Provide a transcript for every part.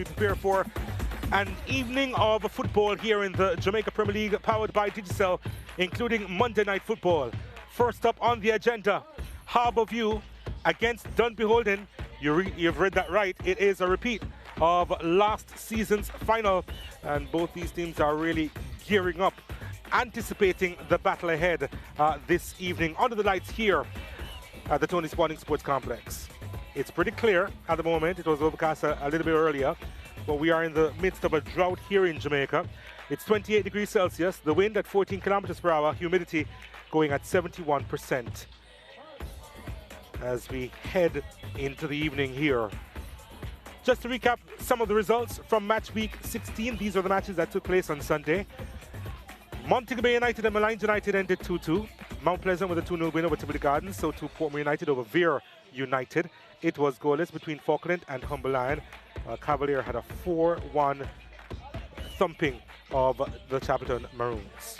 We prepare for an evening of football here in the Jamaica Premier League, powered by Digicel, including Monday Night Football. First up on the agenda, Harbour against Dunbeholden. You've read that right. It is a repeat of last season's final, and both these teams are really gearing up, anticipating the battle ahead this evening under the lights here at the Tony Sporting Sports Complex. It's pretty clear at the moment. It was overcast a little bit earlier, but we are in the midst of a drought here in Jamaica. It's 28 degrees Celsius, the wind at 14 kilometers per hour, humidity going at 71% as we head into the evening here. Just to recap some of the results from match week 16, these are the matches that took place on Sunday. Montego Bay United and Malines United ended 2-2. Mount Pleasant with a 2-0 win over Timothy Gardens, so too Portmore United over Veer United. It was goalless between Falkland and Humber Lion. Cavalier had a 4-1 thumping of the Chapelton Maroons.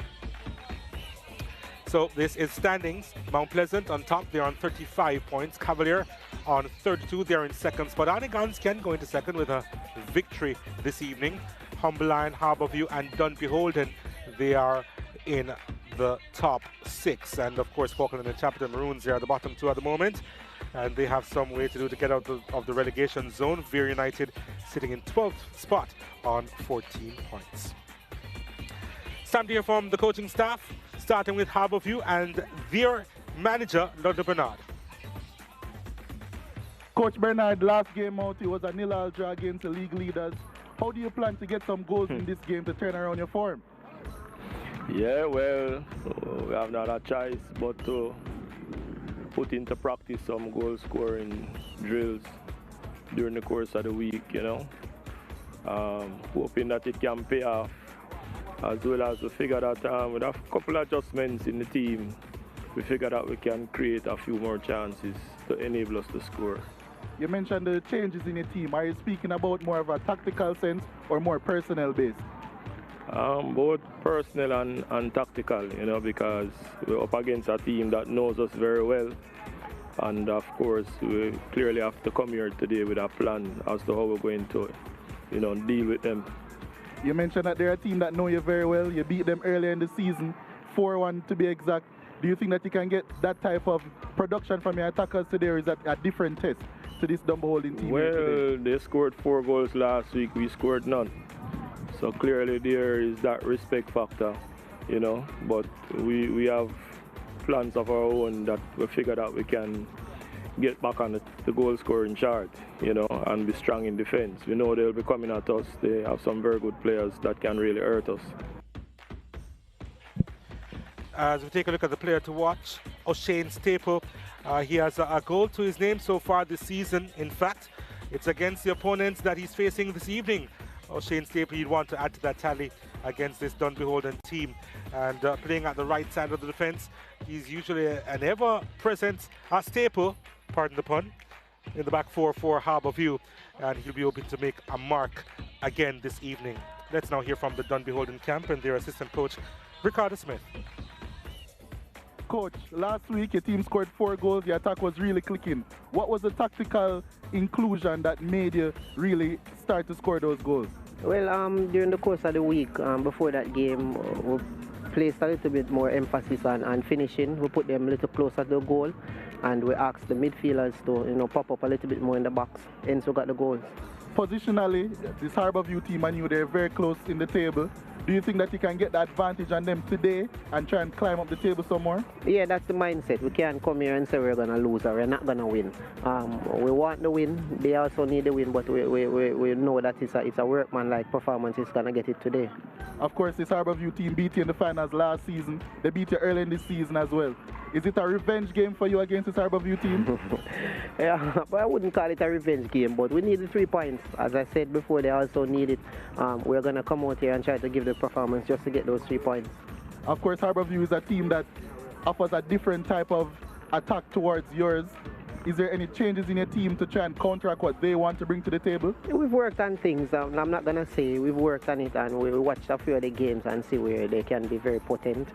So this is standings. Mount Pleasant on top, they're on 35 points. Cavalier on 32, they're in second spot. Arnegans can go into second with a victory this evening. Humber Lion, Harbourview and Dunbeholden, they are in the top 6. And of course Falkland and Chapelton Maroons, they are the bottom 2 at the moment. And they have some way to do to get out of the relegation zone. Veer United sitting in 12th spot on 14 points. It's time to hear from the coaching staff, starting with Harbourview and their manager, London Bernard. Coach Bernard, last game out, it was a 0-0 draw against the league leaders. How do you plan to get some goals in this game to turn around your form? Yeah, well, we have not a choice but to put into practice some goal scoring drills during the course of the week, you know. Hoping that it can pay off, as well as we figure that with a couple of adjustments in the team, we figure that we can create a few more chances to enable us to score. You mentioned the changes in your team. Are you speaking about more of a tactical sense or more personnel based? Both personal and tactical, you know, because we're up against a team that knows us very well. And of course, we clearly have to come here today with a plan as to how we're going to, you know, deal with them. You mentioned that they're a team that know you very well. You beat them earlier in the season, 4-1 to be exact. Do you think that you can get that type of production from your attackers today, or is that a different test to this Dunbeholden team? Well, they scored 4 goals last week. We scored none. So clearly there is that respect factor, you know, but we have plans of our own that we figure that we can get back on the goal scoring chart, you know, and be strong in defense. We know they'll be coming at us. They have some very good players that can really hurt us. As we take a look at the player to watch, O'Shane Staple, he has a goal to his name so far this season. In fact, it's against the opponents that he's facing this evening. O'Shane Staple, you'd want to add to that tally against this Dunbeholden team. And playing at the right side of the defence, he's usually an ever-present staple, pardon the pun, in the back four for Harbourview. And he'll be open to make a mark again this evening. Let's now hear from the Dunbeholden camp and their assistant coach, Ricardo Smith. Coach, last week your team scored 4 goals, your attack was really clicking. What was the tactical inclusion that made you really start to score those goals? Well, during the course of the week, before that game, we placed a little bit more emphasis on finishing. We put them a little closer to the goal, and we asked the midfielders to, you know, pop up a little bit more in the box, and so got the goals. Positionally, this Harbourview team and you, they're very close in the table. Do you think that you can get the advantage on them today and try and climb up the table some more? Yeah, that's the mindset. We can't come here and say we're going to lose or we're not going to win. We want the win. They also need the win, but we know that it's a workman-like performance. It's going to get it today. Of course, this Harbourview team beat you in the finals last season. They beat you early in this season as well. Is it a revenge game for you against this Harbourview team? Yeah, but I wouldn't call it a revenge game, but we need the 3 points. As I said before, they also need it. We're going to come out here and try to give the performance just to get those 3 points. Of course, Harbourview is a team that offers a different type of attack towards yours. Is there any changes in your team to try and counteract what they want to bring to the table? We've worked on things. I'm not going to say we've worked on it, and we watched a few of the games and see where they can be very potent.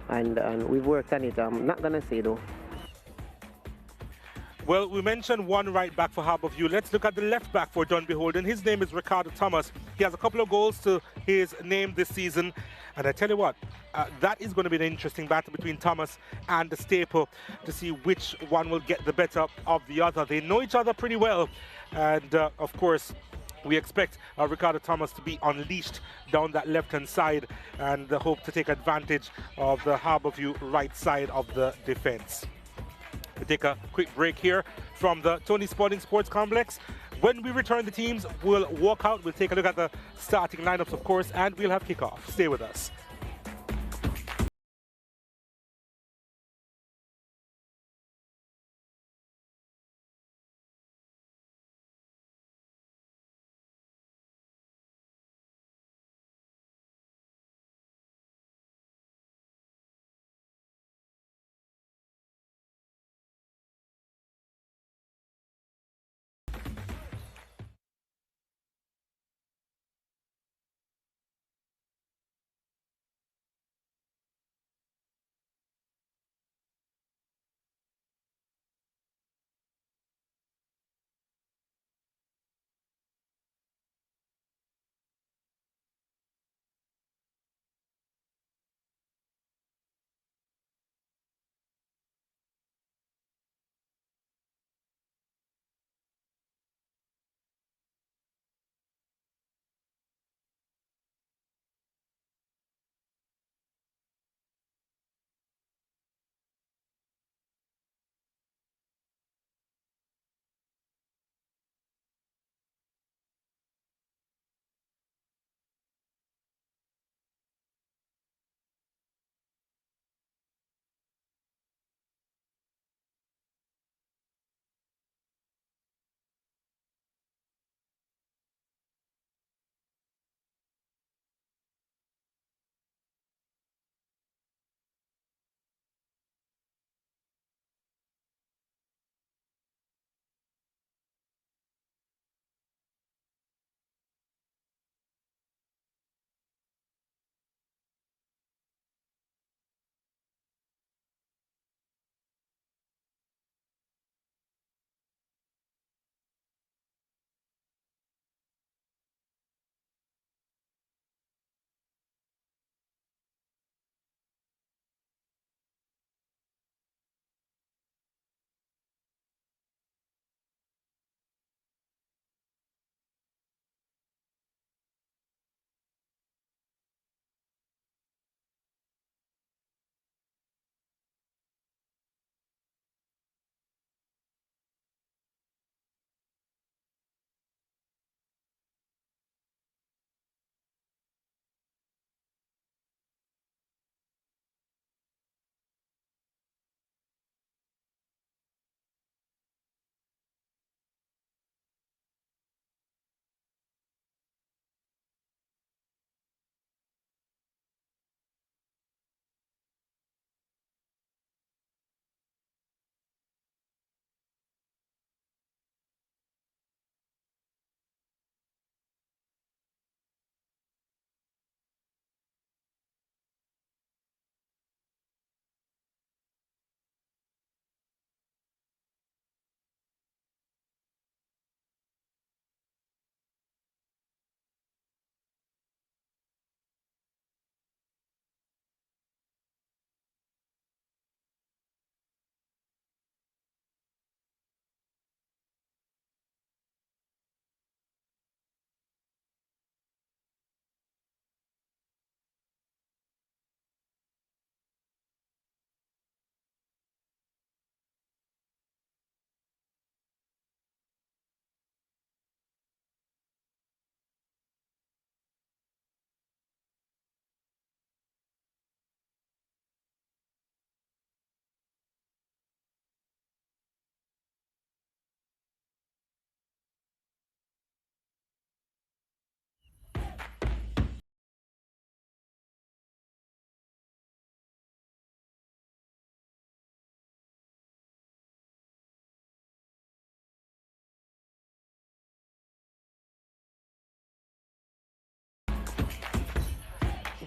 And we've worked on it. I'm not going to say though. Well, we mentioned one right back for Harbourview. Let's look at the left back for Dunbeholden. His name is Ricardo Thomas. He has a couple of goals to his name this season. And I tell you what, that is going to be an interesting battle between Thomas and the Staple to see which one will get the better of the other. They know each other pretty well. And of course, we expect Ricardo Thomas to be unleashed down that left-hand side and hope to take advantage of the Harbourview right side of the defence. We take a quick break here from the Tony Spalding Sports Complex. When we return, the teams will walk out. We'll take a look at the starting lineups, of course, and we'll have kickoff. Stay with us.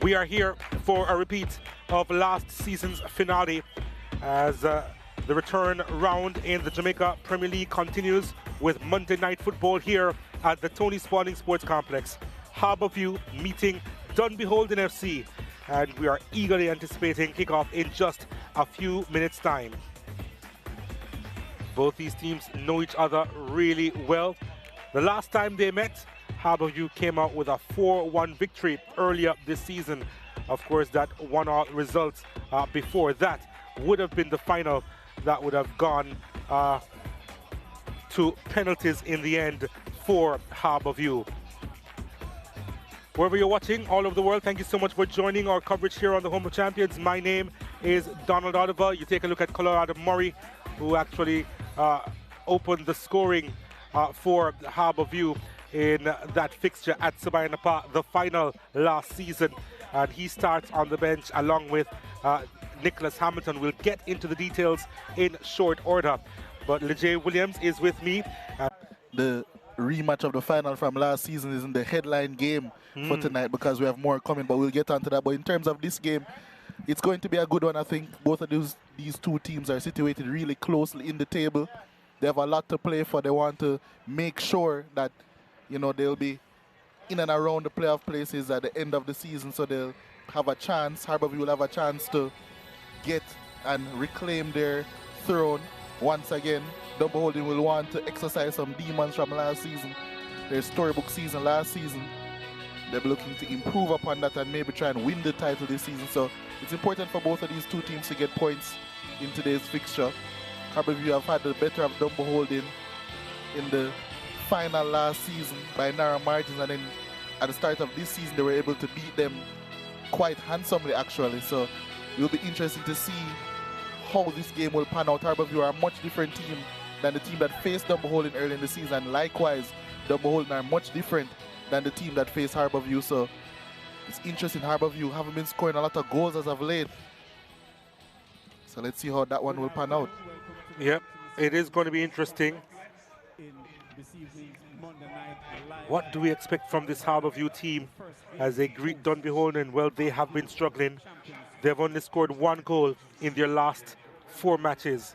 We are here for a repeat of last season's finale as The return round in the Jamaica Premier League continues with Monday night football here at the Tony Spalding Sports Complex. Harbour View meeting Dunbeholden FC, and we are eagerly anticipating kickoff in just a few minutes' time. Both these teams know each other really well. The last time they met, Harbour View came out with a 4-1 victory earlier this season. Of course, that one-all result before that would have been the final that would have gone to penalties in the end for Harbour View. Wherever you're watching all over the world, thank you so much for joining our coverage here on the Home of Champions. My name is Donald Oliver. You take a look at Colorado Murray, who actually opened the scoring for Harbour View in that fixture at Sabina Park, the final last season. And he starts on the bench along with Nicholas Hamilton. We'll get into the details in short order. But Lejay Williams is with me. The rematch of the final from last season is in the headline game for tonight, because we have more coming, but we'll get onto that. But in terms of this game, it's going to be a good one. I think both of these two teams are situated really closely in the table. They have a lot to play for. They want to make sure that, you know, they'll be in and around the playoff places at the end of the season, so they'll have a chance. Harbour View will have a chance to get and reclaim their throne once again. Dunbeholden will want to exercise some demons from last season, their storybook season last season. They're looking to improve upon that and maybe try and win the title this season. So it's important for both of these two teams to get points in today's fixture. Harbour View have had the better of Dunbeholden in the final last season by narrow margins, and then at the start of this season they were able to beat them quite handsomely actually. So it will be interesting to see how this game will pan out. Harbour View are a much different team than the team that faced Dunbeholden early in the season. Likewise, Dunbeholden are much different than the team that faced Harbour View. So it's interesting. Harbour View haven't been scoring a lot of goals as of late. So let's see how that one will pan out. Yep, it is going to be interesting. What do we expect from this Harbour View team as they greet Dunbeholden? Well, they have been struggling. They've only scored one goal in their last 4 matches.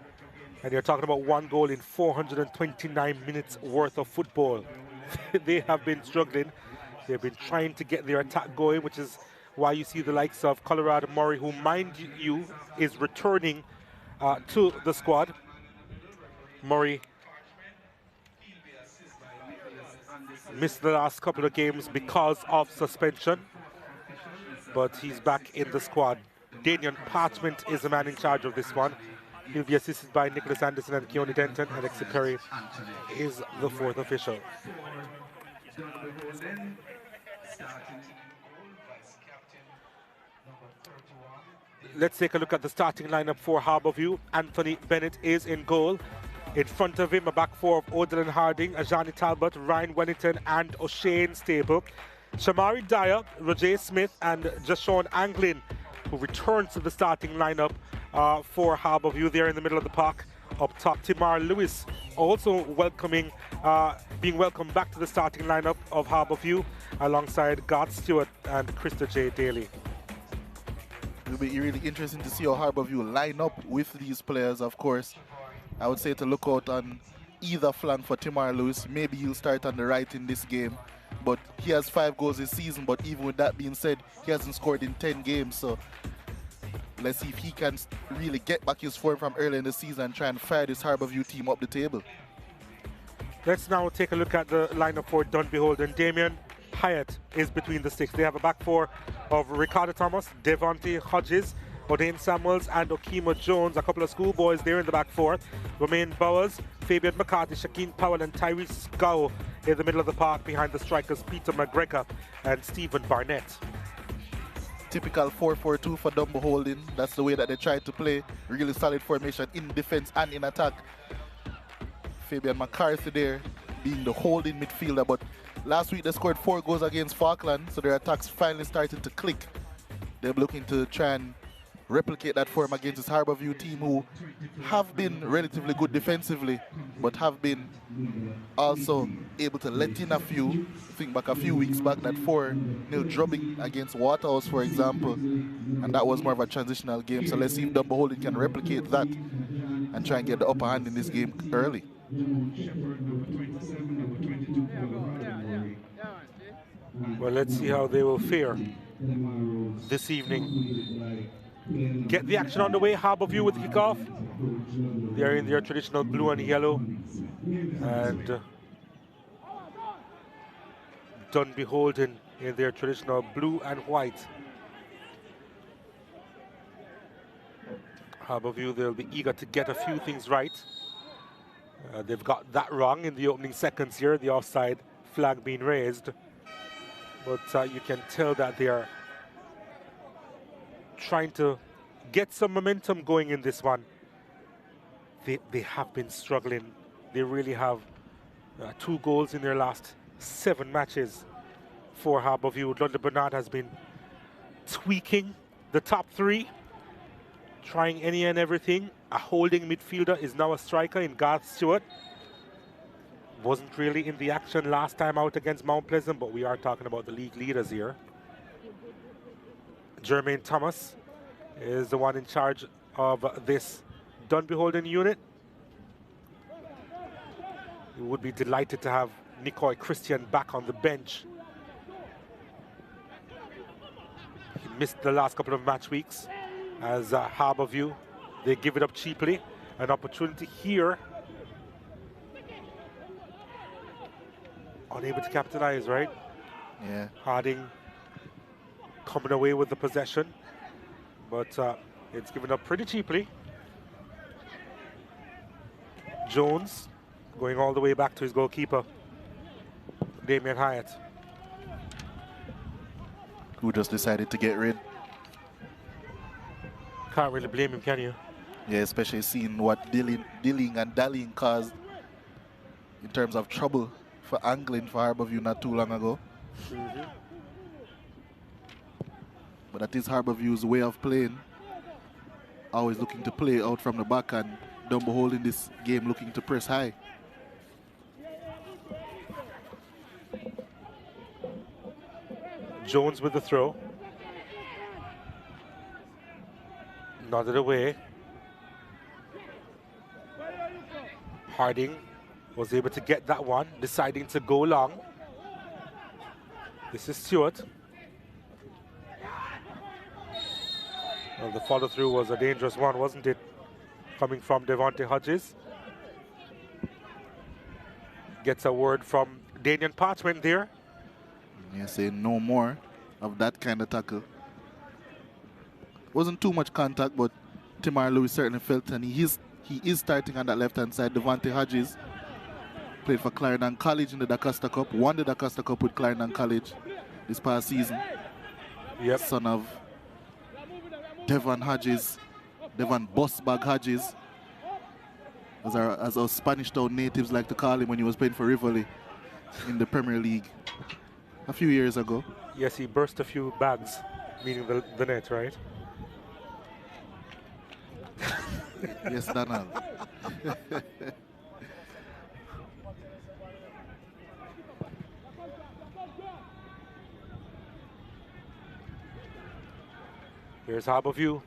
And you're talking about one goal in 429 minutes worth of football. They have been struggling. They've been trying to get their attack going, which is why you see the likes of Colorado Murray, who, mind you, is returning to the squad. Murray missed the last couple of games because of suspension, but he's back in the squad. Daniel Parchment is the man in charge of this one. He'll be assisted by Nicholas Anderson and Keone Denton. Alexi Perry is the 4th official. Let's take a look at the starting lineup for Harbour View. Anthony Bennett is in goal. In front of him, a back four of Odilon Harding, Ajani Talbot, Ryan Wellington, and O'Shane Stable. Shamari Dyer, Roger Smith, and Jashawn Anglin, who returns to the starting lineup for Harbour View there in the middle of the park. Up top, Timar Lewis also being welcomed back to the starting lineup of Harbour View alongside Garth Stewart and Krista J. Daly. It'll be really interesting to see how Harbour View line up with these players, of course. I would say to look out on either flank for Timar Lewis. Maybe he'll start on the right in this game. But he has 5 goals this season, but even with that being said, he hasn't scored in 10 games. So let's see if he can really get back his form from early in the season and try and fire this Harbour View team up the table. Let's now take a look at the lineup for Dunbeholden. Damien Hyatt is between the sticks. They have a back four of Ricardo Thomas, Devontae Hodges, O'Dane Samuels, and Okimo Jones. A couple of schoolboys there in the back four. Romain Bowers, Fabian McCarthy, Shakeen Powell, and Tyrese Gow in the middle of the park behind the strikers Peter McGregor and Stephen Barnett. Typical 4-4-2 for Dunbeholden. That's the way that they try to play. Really solid formation in defense and in attack. Fabian McCarthy there being the holding midfielder, but last week they scored 4 goals against Falkland, so their attacks finally started to click. They're looking to try and replicate that form against this Harbour View team, who have been relatively good defensively, but have been also able to let in a few. Think back a few weeks back, that 4-0 drubbing against Waterhouse, for example, and that was more of a transitional game. So let's see if Dunbeholden can replicate that and try and get the upper hand in this game early. Well, let's see how they will fare this evening. Get the action on the way. Harbour View with the kickoff. They are in their traditional blue and yellow. And Dunbeholden in their traditional blue and white. Harbour View, they'll be eager to get a few things right. They've got that wrong in the opening seconds here, the offside flag being raised. But you can tell that they are trying to get some momentum going in this one. They have been struggling. They really have 2 goals in their last 7 matches for Harbour View. London Bernard has been tweaking the top 3, trying any and everything. A holding midfielder is now a striker in Garth Stewart. Wasn't really in the action last time out against Mount Pleasant, but we are talking about the league leaders here. Jermaine Thomas is the one in charge of this Dunbeholden unit. We would be delighted to have Nicoy Christian back on the bench. He missed the last couple of match weeks as Harbour View. They give it up cheaply. An opportunity here. Unable to capitalize, right? Yeah. Harding coming away with the possession, but it's given up pretty cheaply. Jones going all the way back to his goalkeeper, Damien Hyatt. Who just decided to get rid. Can't really blame him, can you? Yeah, especially seeing what dilling and dallying caused in terms of trouble for angling for Harbour View not too long ago. But that is Harbour View's way of playing. Always looking to play out from the back, and Dunbeholden in this game looking to press high. Jones with the throw. Nodded away. Harding was able to get that one, deciding to go long. This is Stewart. Well, the follow through was a dangerous one, wasn't it? Coming from Devontae Hodges. Gets a word from Daniel Parchment there. Yeah, saying no more of that kind of tackle. Wasn't too much contact, but Timar Lewis certainly felt, and he is starting on that left-hand side. Devontae Hodges played for Clarendon College in the DaCosta Cup, won the DaCosta Cup with Clarendon College this past season. Yep. Son of Devon Hodges, Devon Bossbag Hodges, as our Spanish Town natives like to call him when he was playing for Rivoli in the Premier League a few years ago. Yes, he burst a few bags, meaning the net, right? Yes, Donald. Here's Harbour View.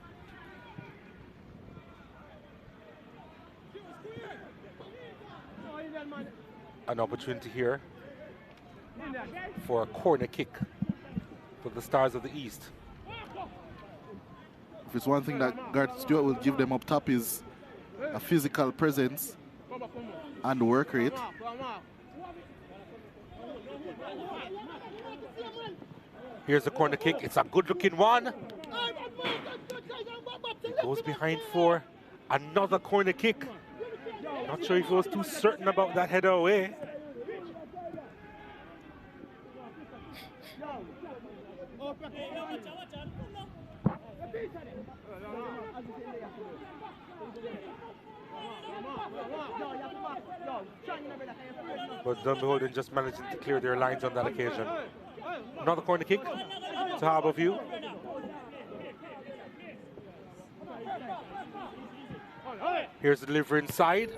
An opportunity here for a corner kick for the Stars of the East. If it's one thing that Garth Stewart will give them up top is a physical presence and work rate. Here's the corner kick. It's a good-looking one. Goes behind for another corner kick. Not sure if he was too certain about that header away. But Dunbeholden just managing to clear their lines on that occasion. Another corner kick to Harbour View. Here's the delivery inside.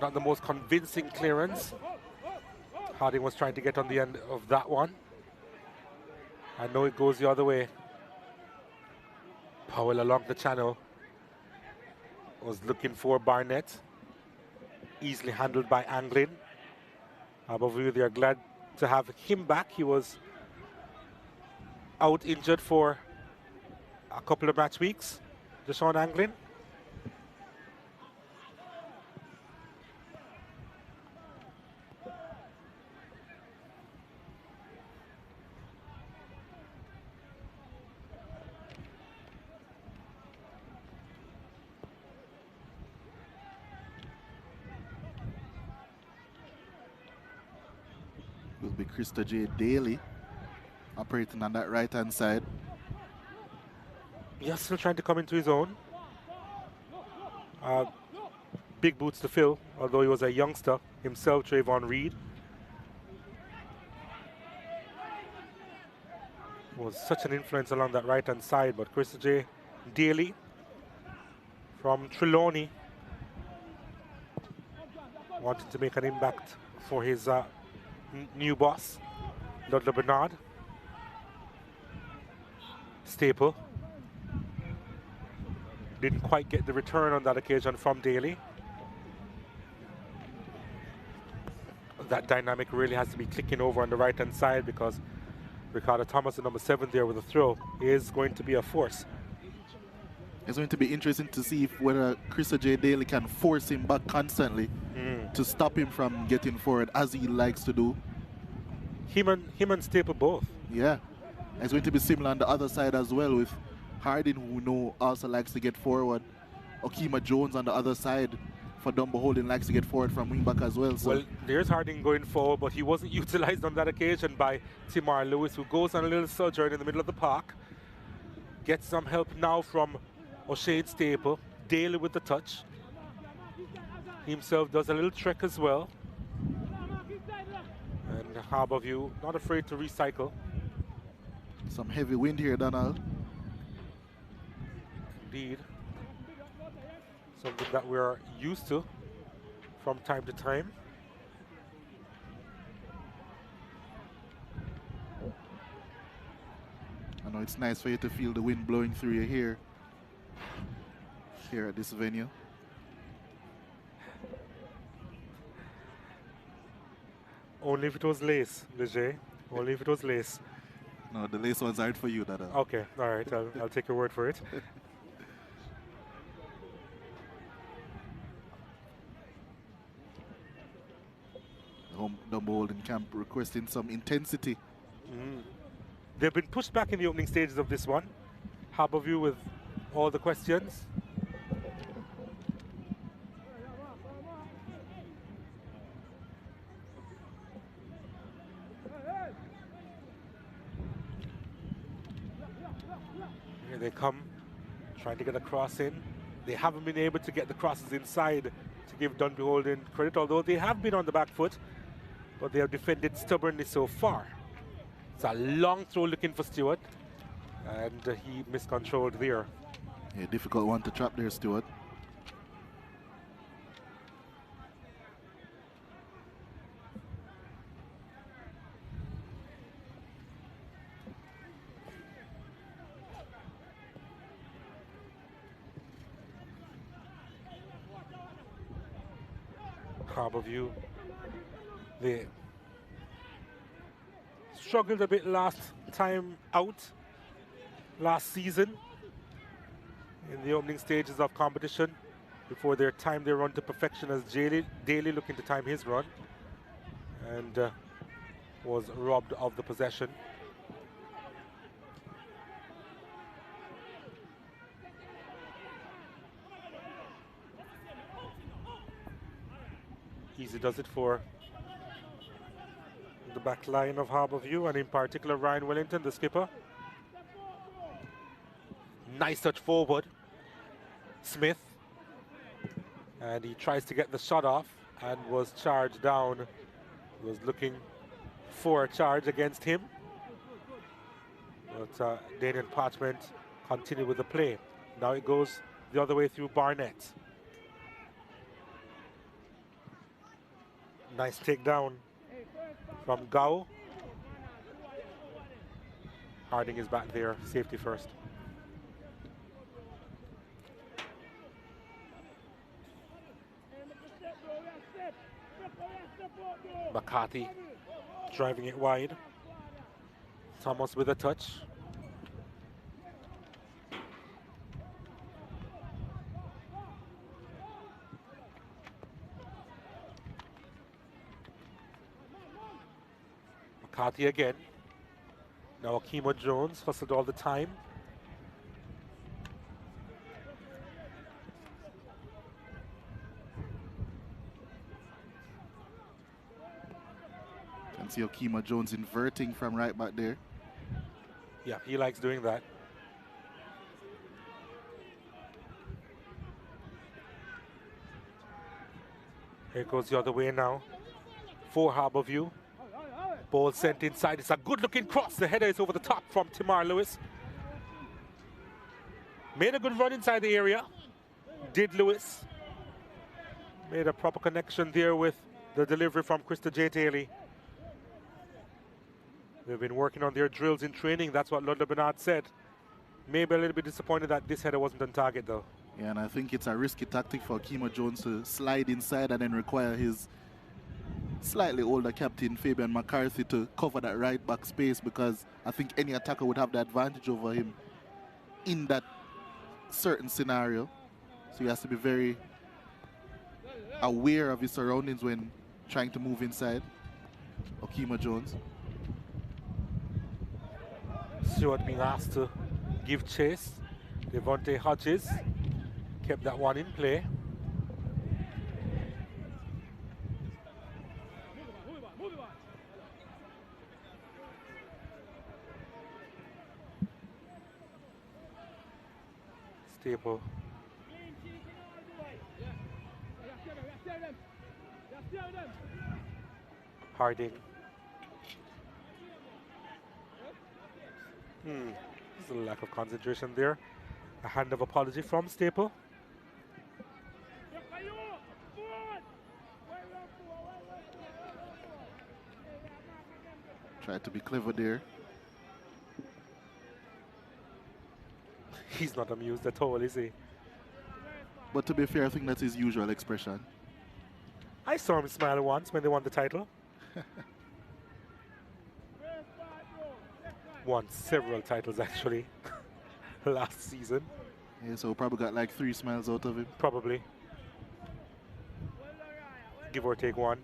Not the most convincing clearance. Harding was trying to get on the end of that one. I know it goes the other way. Powell along the channel. Was looking for Barnett. Easily handled by Anglin. Harbourview, they are glad to have him back. He was out injured for a couple of match weeks. Deshaun Anglin. Will be Krista J. Daly operating on that right-hand side. Yeah, still trying to come into his own. Big boots to fill, although he was a youngster himself, Trayvon Reed. Was such an influence along that right-hand side, but Krista J. Daly from Trelawney wanted to make an impact for his new boss, Ludlow Bernard. Staple didn't quite get the return on that occasion from Daly. That dynamic really has to be clicking over on the right-hand side, because Ricardo Thomas, the number 7 there with a throw, is going to be a force. It's going to be interesting to see whether Krista J. Daly can force him back constantly to stop him from getting forward, as he likes to do. Him and Staple both. Yeah. It's going to be similar on the other side as well, with Harding, who also likes to get forward. Okima Jones on the other side for Dunbeholden likes to get forward from wing back as well. So. Well, there's Harding going forward, but he wasn't utilized on that occasion by Timar Lewis, who goes on a little sojourn in the middle of the park. Gets some help now from O'Shane Staple. Daly with the touch. He himself does a little trek as well. And Harbourview not afraid to recycle. Some heavy wind here, Donald. Indeed. Something that we're used to from time to time. I know it's nice for you to feel the wind blowing through your hair here at this venue. Only if it was lace, Leger. Only if it was lace. No, the lace ones aren't for you, Dada. Okay, all right, I'll take your word for it. Home Dunbeholden camp requesting some intensity. They've been pushed back in the opening stages of this one. Harbourview with all the questions. Here they come, trying to get a cross in. They haven't been able to get the crosses inside to give Dunbeholden credit, although they have been on the back foot, but they have defended stubbornly so far. It's a long throw looking for Stewart, and he miscontrolled there. Yeah, difficult one to trap there, Stewart. Harbourview, they struggled a bit last time out, last season, in the opening stages of competition, before their time their run to perfection, as Daly looking to time his run, and was robbed of the possession. Easy does it for the back line of Harbourview, and in particular Ryan Wellington, the skipper. Nice touch forward. Smith. And he tries to get the shot off and was charged down. He was looking for a charge against him. But Daniel Parchment continued with the play. Now it goes the other way through Barnett. Nice takedown from Gao. Harding is back there, safety first. McCarthy driving it wide. Thomas with a touch. McCarthy again. Now Akima Jones hustled all the time. Can see Akima Jones inverting from right back there. Yeah, he likes doing that. Here goes the other way now. For Harbour View. Ball sent inside. It's a good-looking cross. The header is over the top from Tamar Lewis. Made a good run inside the area. Did Lewis. Made a proper connection there with the delivery from Krista J. Daly. They've been working on their drills in training. That's what Ludlow Bernard said. Maybe a little bit disappointed that this header wasn't on target, though. Yeah, and I think it's a risky tactic for Akima Jones to slide inside and then require his slightly older captain, Fabian McCarthy, to cover that right back space, because I think any attacker would have the advantage over him in that certain scenario. So he has to be very aware of his surroundings when trying to move inside. Akima Jones. Stewart being asked to give chase. Devontae Hodges kept that one in play. Staple. Harding. There's a lack of concentration there. A hand of apology from Staple. Tried to be clever there. He's not amused at all, is he? But to be fair, I think that's his usual expression. I saw him smile once when they won the title. Won several titles, actually, last season. Yeah, so probably got like 3 smiles out of him. Probably. Give or take one.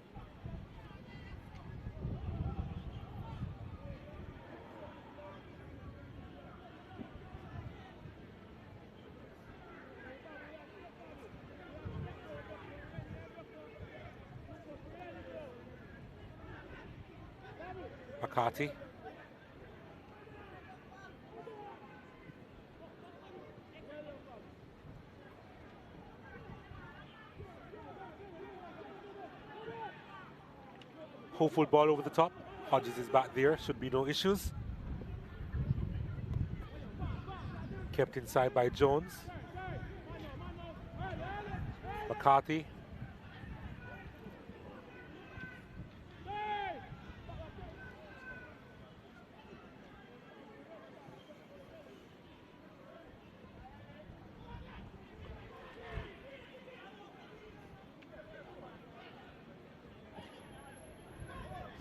McCarthy. Hopeful ball over the top. Hodges is back there. Should be no issues. Kept inside by Jones. McCarthy.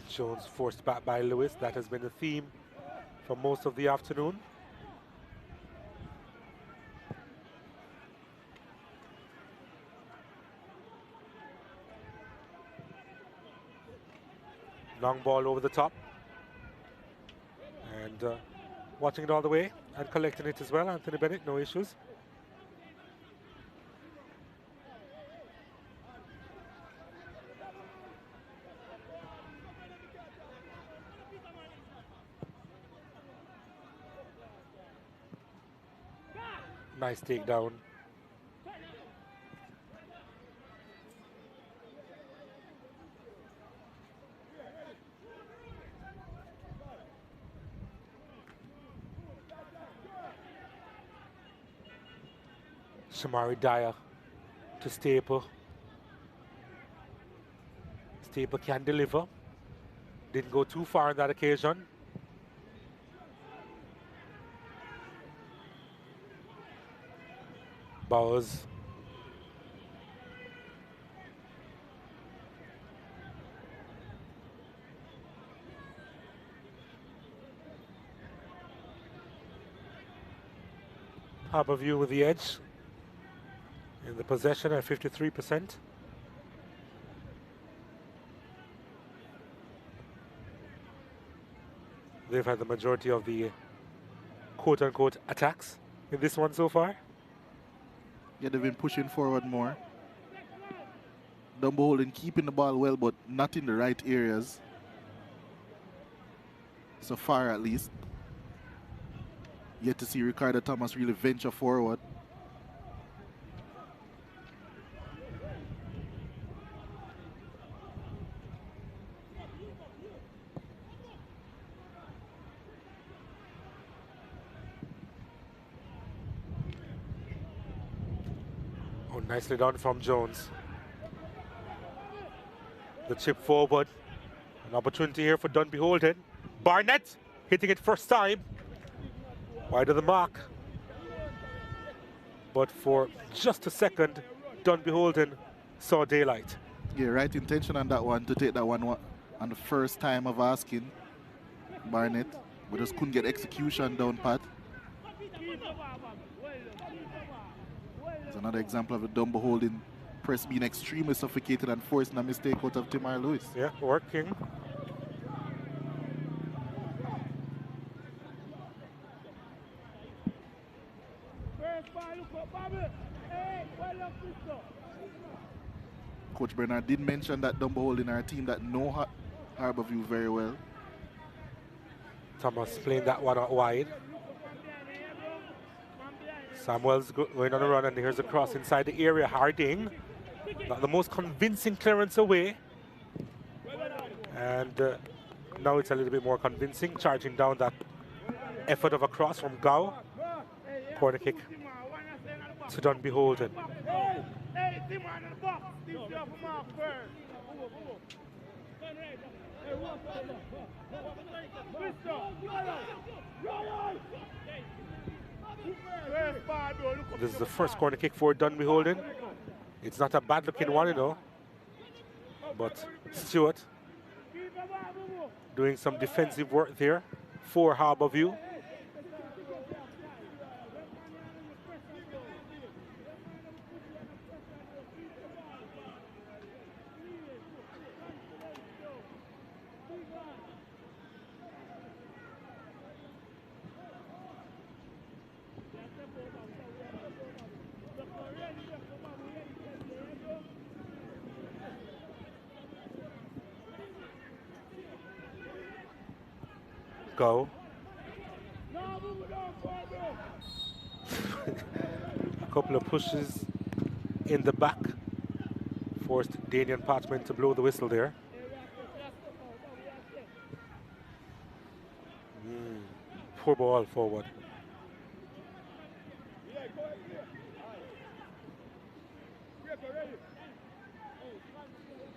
Jones forced back by Lewis. That has been the theme for most of the afternoon. Long ball over the top. And watching it all the way and collecting it as well. Anthony Bennett, no issues. Nice takedown. Shamari Dyer to Staple. Staple can deliver. Didn't go too far on that occasion. Bowers. Harbour View with the edge in the possession at 53%. They've had the majority of the quote-unquote attacks in this one so far. Yeah, they've been pushing forward more. Dunbeholden keeping the ball well, but not in the right areas. So far, at least. Yet to see Ricardo Thomas really venture forward. Oh, nicely done from Jones. The chip forward. An opportunity here for Dunbeholden. Barnett hitting it first time. Wide of the mark. But for just a second, Dunbeholden saw daylight. Yeah, right intention on that one to take that one on the first time of asking Barnett. We just couldn't get execution down pat. It's another example of the Dunbeholden press being extremely suffocated and forcing a mistake out of Timar Lewis. Yeah, working. Coach Bernard did mention that Dunbeholden are a team that know Harbour View very well. Thomas playing that one out wide. Samuel's going on a run, and here's a cross inside the area. Harding, not the most convincing clearance away. And now it's a little bit more convincing, charging down that effort of a cross from Gao. Corner kick to Dunbeholden. This is the first corner kick for Dunbeholden. It's not a bad looking one, you know. But Stewart doing some defensive work there for Harbour View. Go. A couple of pushes in the back forced Daniel Parchment to blow the whistle there. Poor ball forward.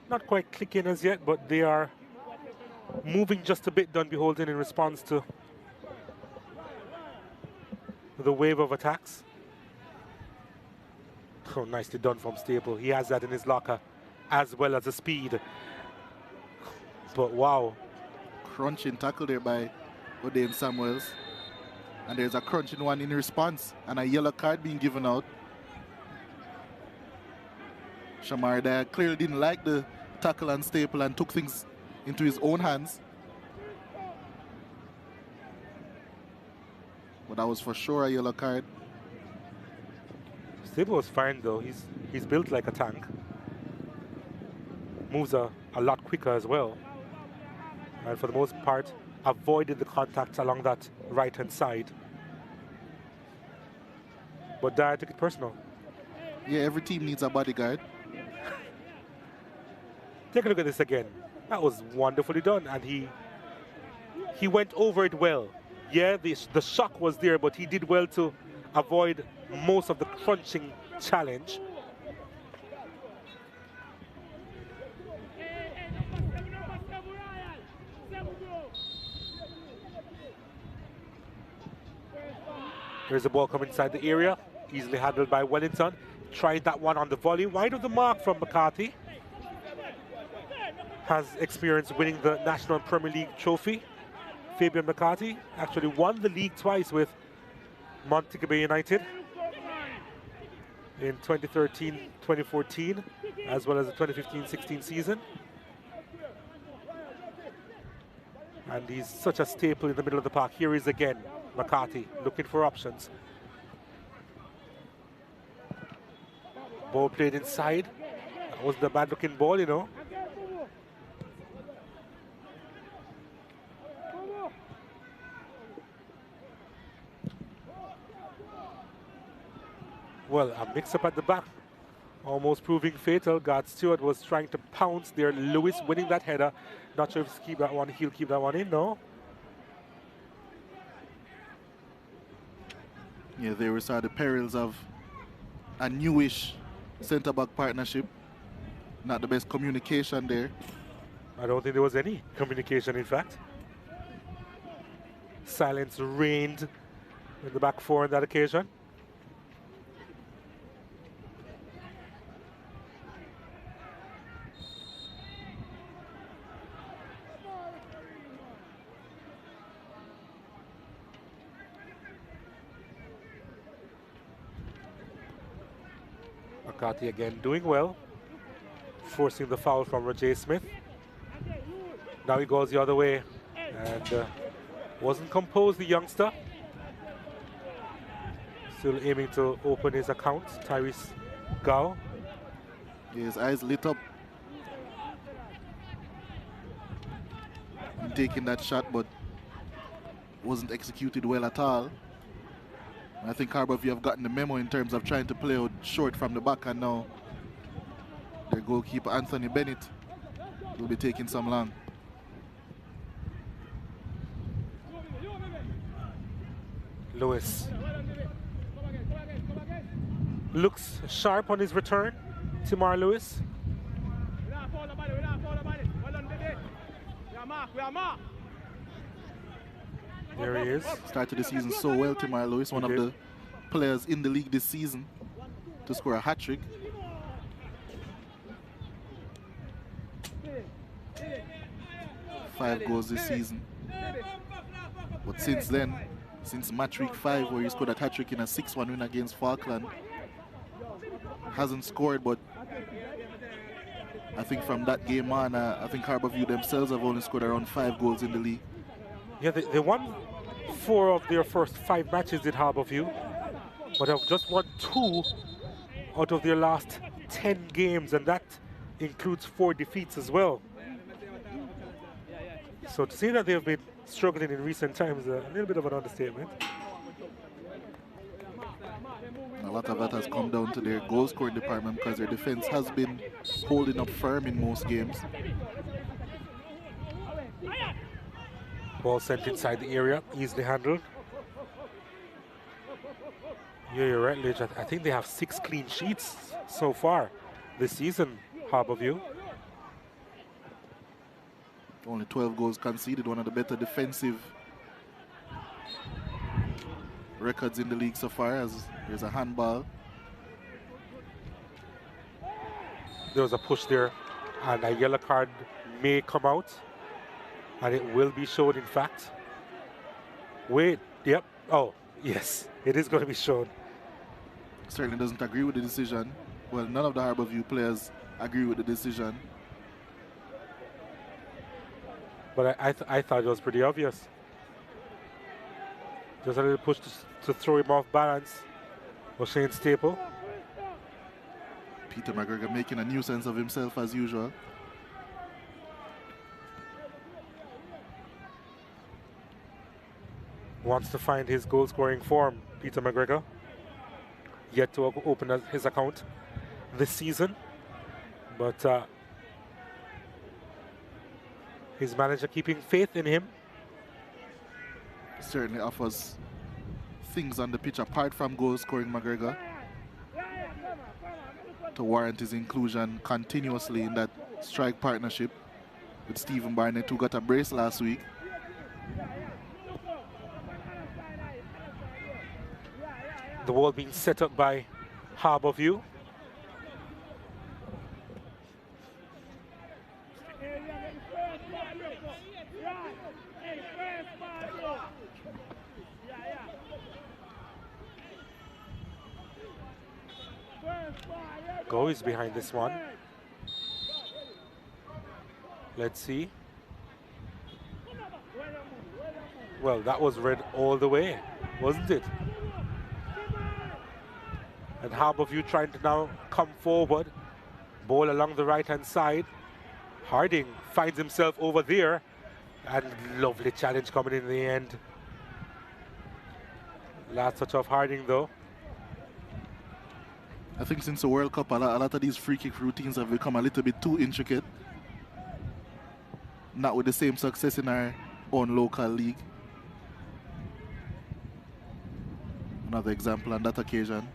Not quite clicking as yet, but they are moving just a bit, Dunbeholden, in response to the wave of attacks. Oh, nicely done from Staple. He has that in his locker, as well as the speed. But wow. Crunching tackle there by O'Dane Samuels. And there's a crunching one in response, and a yellow card being given out. Shamar there clearly didn't like the tackle on Staple and took things into his own hands. But that was for sure a yellow card. Staple was fine though. He's built like a tank. Moves a lot quicker as well. And for the most part, avoided the contact along that right-hand side. But Dyer took it personal. Yeah, every team needs a bodyguard. Take a look at this again. That was wonderfully done, and he went over it well. Yeah, the shock was there, but he did well to avoid most of the crunching challenge. Here's the ball coming inside the area, easily handled by Wellington. Tried that one on the volley, wide of the mark from McCarthy. Has experience winning the National Premier League trophy. Fabian McCarthy actually won the league twice with Montego Bay United. in 2013-2014, as well as the 2015-16 season. And he's such a staple in the middle of the park. Here he is again, McCarthy, looking for options. Ball played inside. That wasn't a bad looking ball, you know. Well, a mix-up at the back, almost proving fatal. Garth Stewart was trying to pounce there. Lewis winning that header. Not sure if he'll keep that one in, no? Yeah, there we saw the perils of a newish centre-back partnership. Not the best communication there. I don't think there was any communication, in fact. Silence reigned in the back four on that occasion. McCarthy again doing well, forcing the foul from Roger Smith. Now he goes the other way and wasn't composed, the youngster. Still aiming to open his account, Tyrese Gow. His eyes lit up in taking that shot, but wasn't executed well at all. I think Harbour have gotten the memo in terms of trying to play out short from the back, and now their goalkeeper Anthony Bennett will be taking some long. Lewis looks sharp on his return. Timar Lewis. There he is. Started the season so well, Timar Lewis, one of the players in the league this season to score a hat-trick. Five goals this season. But since then, since match week 5, where he scored a hat-trick in a 6-1 win against Falkland, hasn't scored, but I think from that game on, I think Harbourview themselves have only scored around 5 goals in the league. Yeah, they won 4 of their first 5 matches at Harbourview, but have just won 2 out of their last 10 games, and that includes 4 defeats as well. So to say that they've been struggling in recent times, a little bit of an understatement. A lot of that has come down to their goal scoring department, because their defense has been holding up firm in most games. Ball sent inside the area, easily handled. Yeah, you're right, Lidge. I think they have 6 clean sheets so far this season, Harbourview. Only 12 goals conceded, one of the better defensive records in the league so far, as there's a handball. There was a push there, and a yellow card may come out, and it will be shown, in fact. Wait, yep, oh, yes, it is going to be shown. Certainly doesn't agree with the decision. Well, none of the Harbourview players agree with the decision. But I thought it was pretty obvious. Just a little push to throw him off balance for Shane Staple. Peter McGregor making a nuisance of himself as usual. Wants to find his goal-scoring form, Peter McGregor. Yet to open his account this season. But his manager keeping faith in him. Certainly offers things on the pitch apart from goal-scoring McGregor to warrant his inclusion continuously in that strike partnership with Stephen Barnett, who got a brace last week. The wall being set up by Harbourview. go is behind this one. Let's see. Well, that was red all the way, wasn't it? And Harbourview trying to now come forward. Ball along the right-hand side. Harding finds himself over there. And lovely challenge coming in the end. Last touch of Harding, though. I think since the World Cup, a lot of these free kick routines have become a little bit too intricate. Not with the same success in our own local league. Another example on that occasion.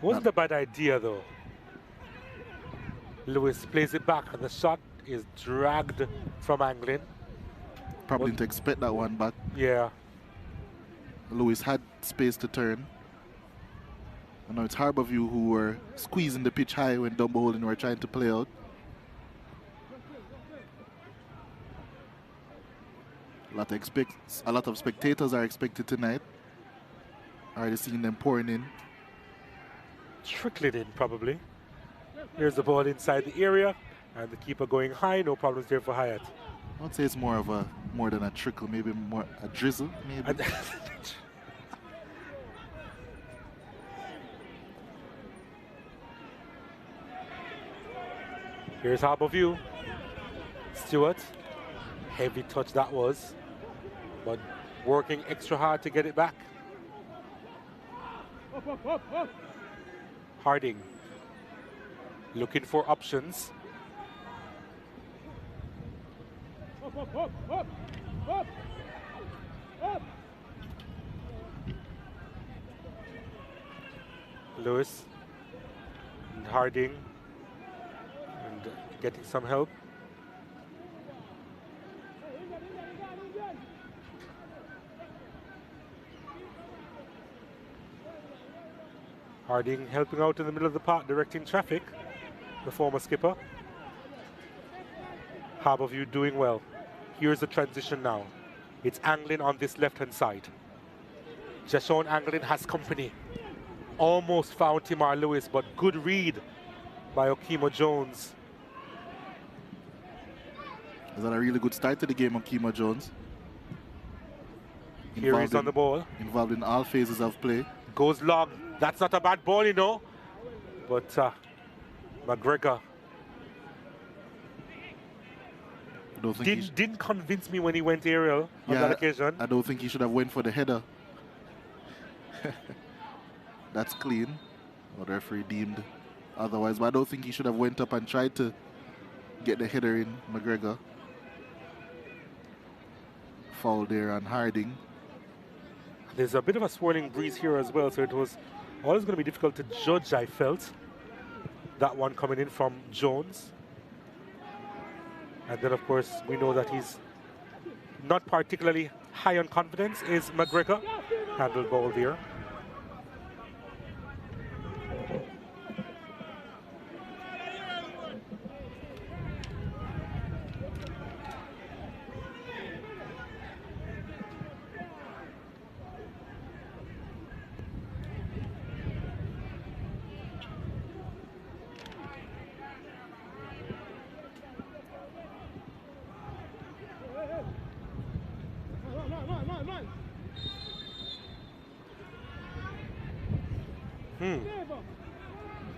Wasn't a bad idea, though. Lewis plays it back, and the shot is dragged from Anglin. Probably didn't expect that one back. Yeah. Lewis had space to turn. And now it's Harbourview who were squeezing the pitch high when Dunbeholden were trying to play out. A lot of spectators are expected tonight. Already seeing them pouring in. Trickling in, probably. Here's the ball inside the area, and the keeper going high. No problems there for Hyatt. I would say it's more than a trickle, maybe more a drizzle, maybe. Here's Harbourview. Stewart. Heavy touch that was, but working extra hard to get it back. Harding looking for options. Lewis and Harding and getting some help. Harding helping out in the middle of the park, directing traffic, the former skipper. Harbourview doing well. Here's the transition now. It's Anglin on this left-hand side. Jashawn Anglin has company. Almost found Timar Lewis, but good read by Okimo Jones. Is that a really good start to the game, Okimo Jones? Here he's on the ball. Involved in all phases of play. Goes long. That's not a bad ball, you know. But McGregor didn't convince me when he went aerial on that occasion. I don't think he should have went for the header. That's clean. Or the referee deemed otherwise. But I don't think he should have went up and tried to get the header in, McGregor. Foul there on Harding. There's a bit of a swirling breeze here as well, so it was always going to be difficult to judge, I felt. That one coming in from Jones. And then, of course, we know that he's not particularly high on confidence, is McGregor. Handled ball there.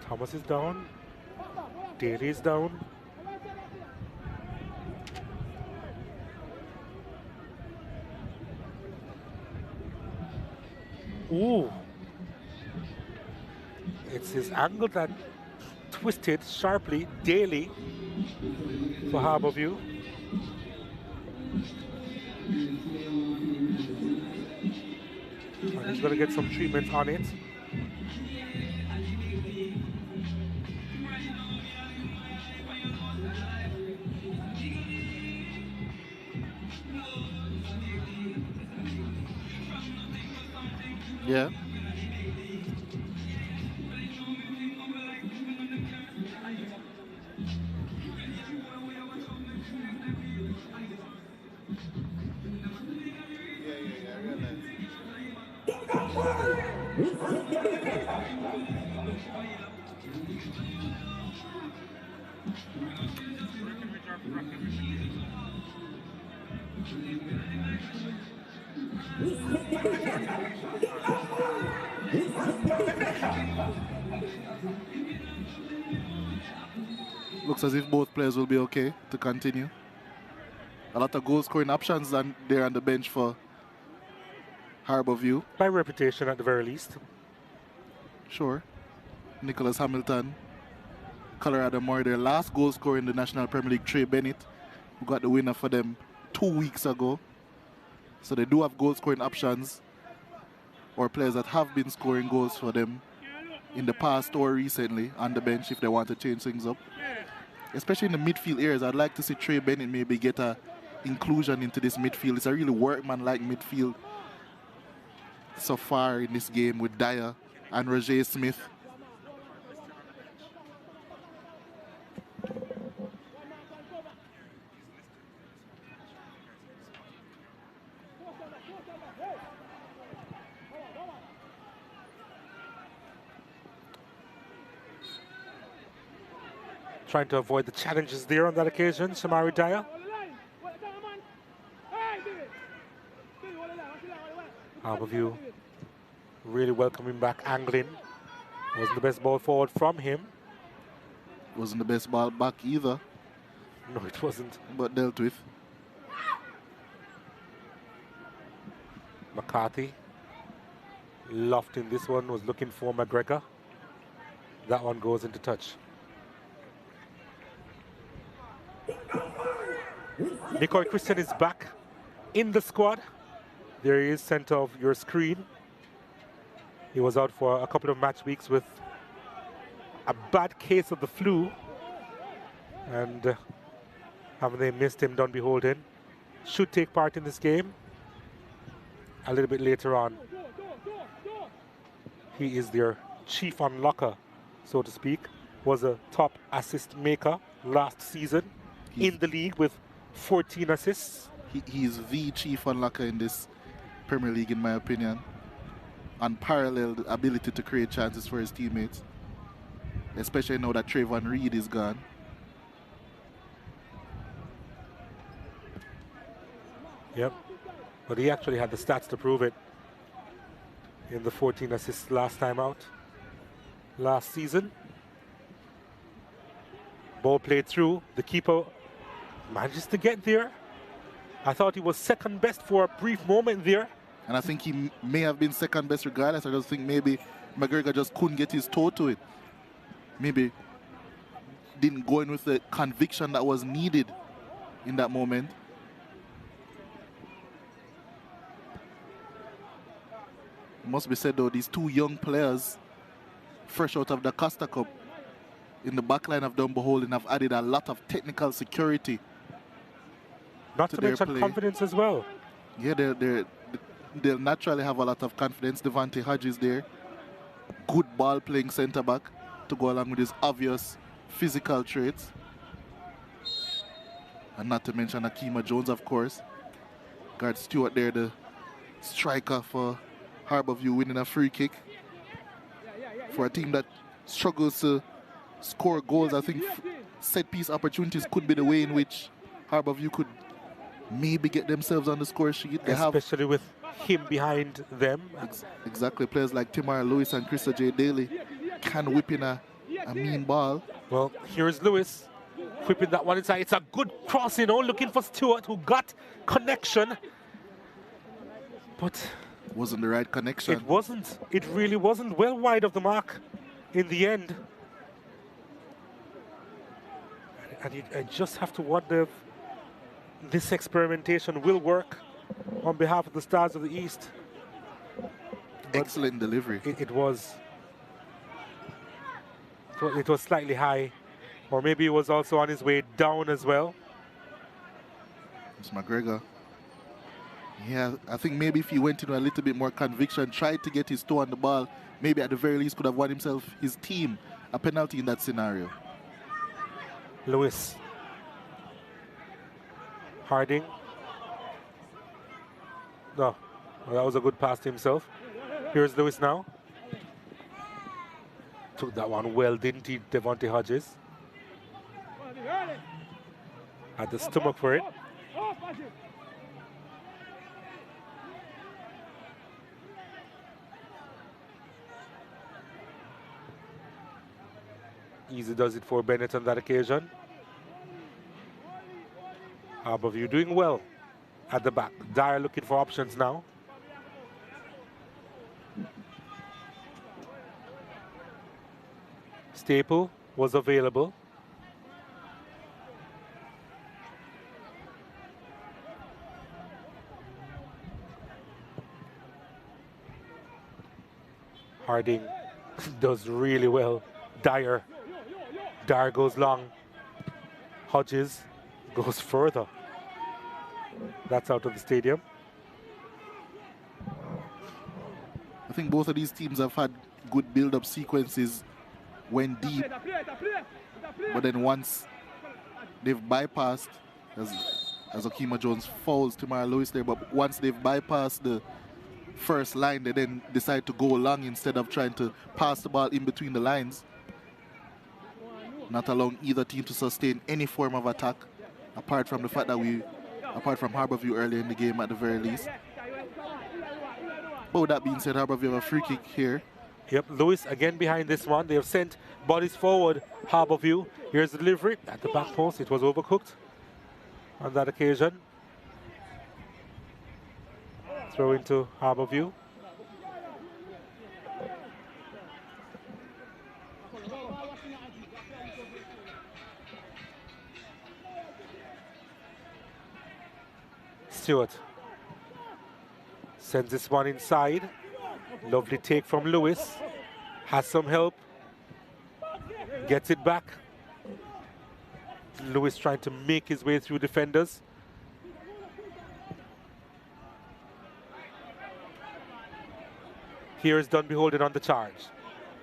Thomas is down. Daly is down. Ooh. It's his angle that twisted sharply. Daly for Harbourview. And he's going to get some treatment on it. Yeah. Looks as if both players will be okay to continue. A lot of goal scoring options there on the bench for Harbour View. By reputation at the very least. Sure. Nicholas Hamilton, Colorado Moore, their last goal scorer in the National Premier League, Trey Bennett, who got the winner for them 2 weeks ago. So they do have goal scoring options, or players that have been scoring goals for them in the past or recently on the bench if they want to change things up. Especially in the midfield areas, I'd like to see Trey Bennett maybe get a inclusion into this midfield. It's a really workman-like midfield so far in this game with Dyer and Roger Smith. Trying to avoid the challenges there on that occasion, Shamari Dyer. Harbour View really welcoming back Anglin. Wasn't the best ball forward from him. Wasn't the best ball back either. No, it wasn't. But dealt with. McCarthy. Loft in this one, was looking for McGregor. That one goes into touch. Nicoy Christian is back in the squad. There he is, center of your screen. He was out for a couple of match weeks with a bad case of the flu. And haven't they missed him, Dunbeholden? Should take part in this game a little bit later on. He is their chief unlocker, so to speak. Was a top assist maker last season in the league with 14 assists. He's the chief unlocker in this Premier League, in my opinion. Unparalleled ability to create chances for his teammates, especially now that Trayvon Reed is gone. Yep, but he actually had the stats to prove it in the 14 assists last time out, last season. Ball played through, the keeper manages to get there. I thought he was second best for a brief moment there. And I think he may have been second best regardless. I just think maybe McGregor just couldn't get his toe to it. Maybe didn't go in with the conviction that was needed in that moment. It must be said though, these two young players, fresh out of the Costa Cup, in the backline of Dunbeholden have added a lot of technical security. Not to mention confidence as well. Yeah, they'll naturally have a lot of confidence. Devante Hodges there. Good ball playing centre back to go along with his obvious physical traits. And not to mention Akima Jones, of course. Gareth Stewart there, the striker for Harbour View, winning a free kick. For a team that struggles to score goals, I think set piece opportunities could be the way in which Harbour View could maybe get themselves on the score sheet. Especially with him behind them. Exactly. Players like Timar Lewis and Krista J. Daly can whip in a mean ball. Well, here's Lewis whipping that one inside. It's a good cross, you know, looking for Stewart, who got connection. But wasn't the right connection. It wasn't. It really wasn't. Well wide of the mark in the end. And I just have to wonder if this experimentation will work on behalf of the Stars of the East. But excellent delivery. It was slightly high, or maybe it was also on his way down as well. It's McGregor. Yeah, I think maybe if he went in with a little bit more conviction, tried to get his toe on the ball, maybe at the very least could have won himself, his team, a penalty in that scenario. Lewis. Harding. No, well, that was a good pass to himself. Here's Lewis now. Took that one well, didn't he, Devante Hodges? Had the stomach for it. Easy does it for Bennett on that occasion. Harbourview doing well at the back. Dyer looking for options now. Staple was available. Harding does really well. Dyer goes long. Hodges goes further. That's out of the stadium. I think both of these teams have had good build-up sequences when deep, but then once they've bypassed, as Okima Jones fouls Tamara Lewis there, but once they've bypassed the first line, they then decide to go long instead of trying to pass the ball in between the lines, not allowing either team to sustain any form of attack, apart from the fact that apart from Harbourview earlier in the game at the very least. But with that being said, Harbourview have a free kick here. Yep, Lewis again behind this one. They have sent bodies forward, Harbourview. Here's the delivery at the back post. It was overcooked on that occasion. Throw into Harbourview. Stewart sends this one inside. Lovely take from Lewis. Has some help. Gets it back. Lewis trying to make his way through defenders. Here is Dunbeholden on the charge.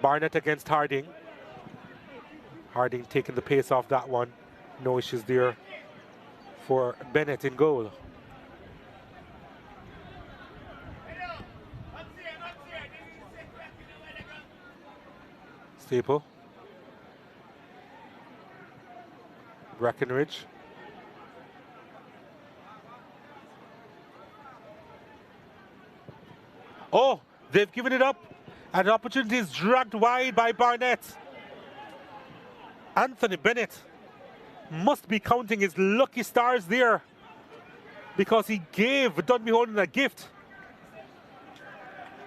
Barnett against Harding. Harding taking the pace off that one. No issues there for Bennett in goal. Staple. Breckenridge. Oh, they've given it up. And the opportunity is dragged wide by Barnett. Anthony Bennett must be counting his lucky stars there, because he gave Dunbeholden a gift.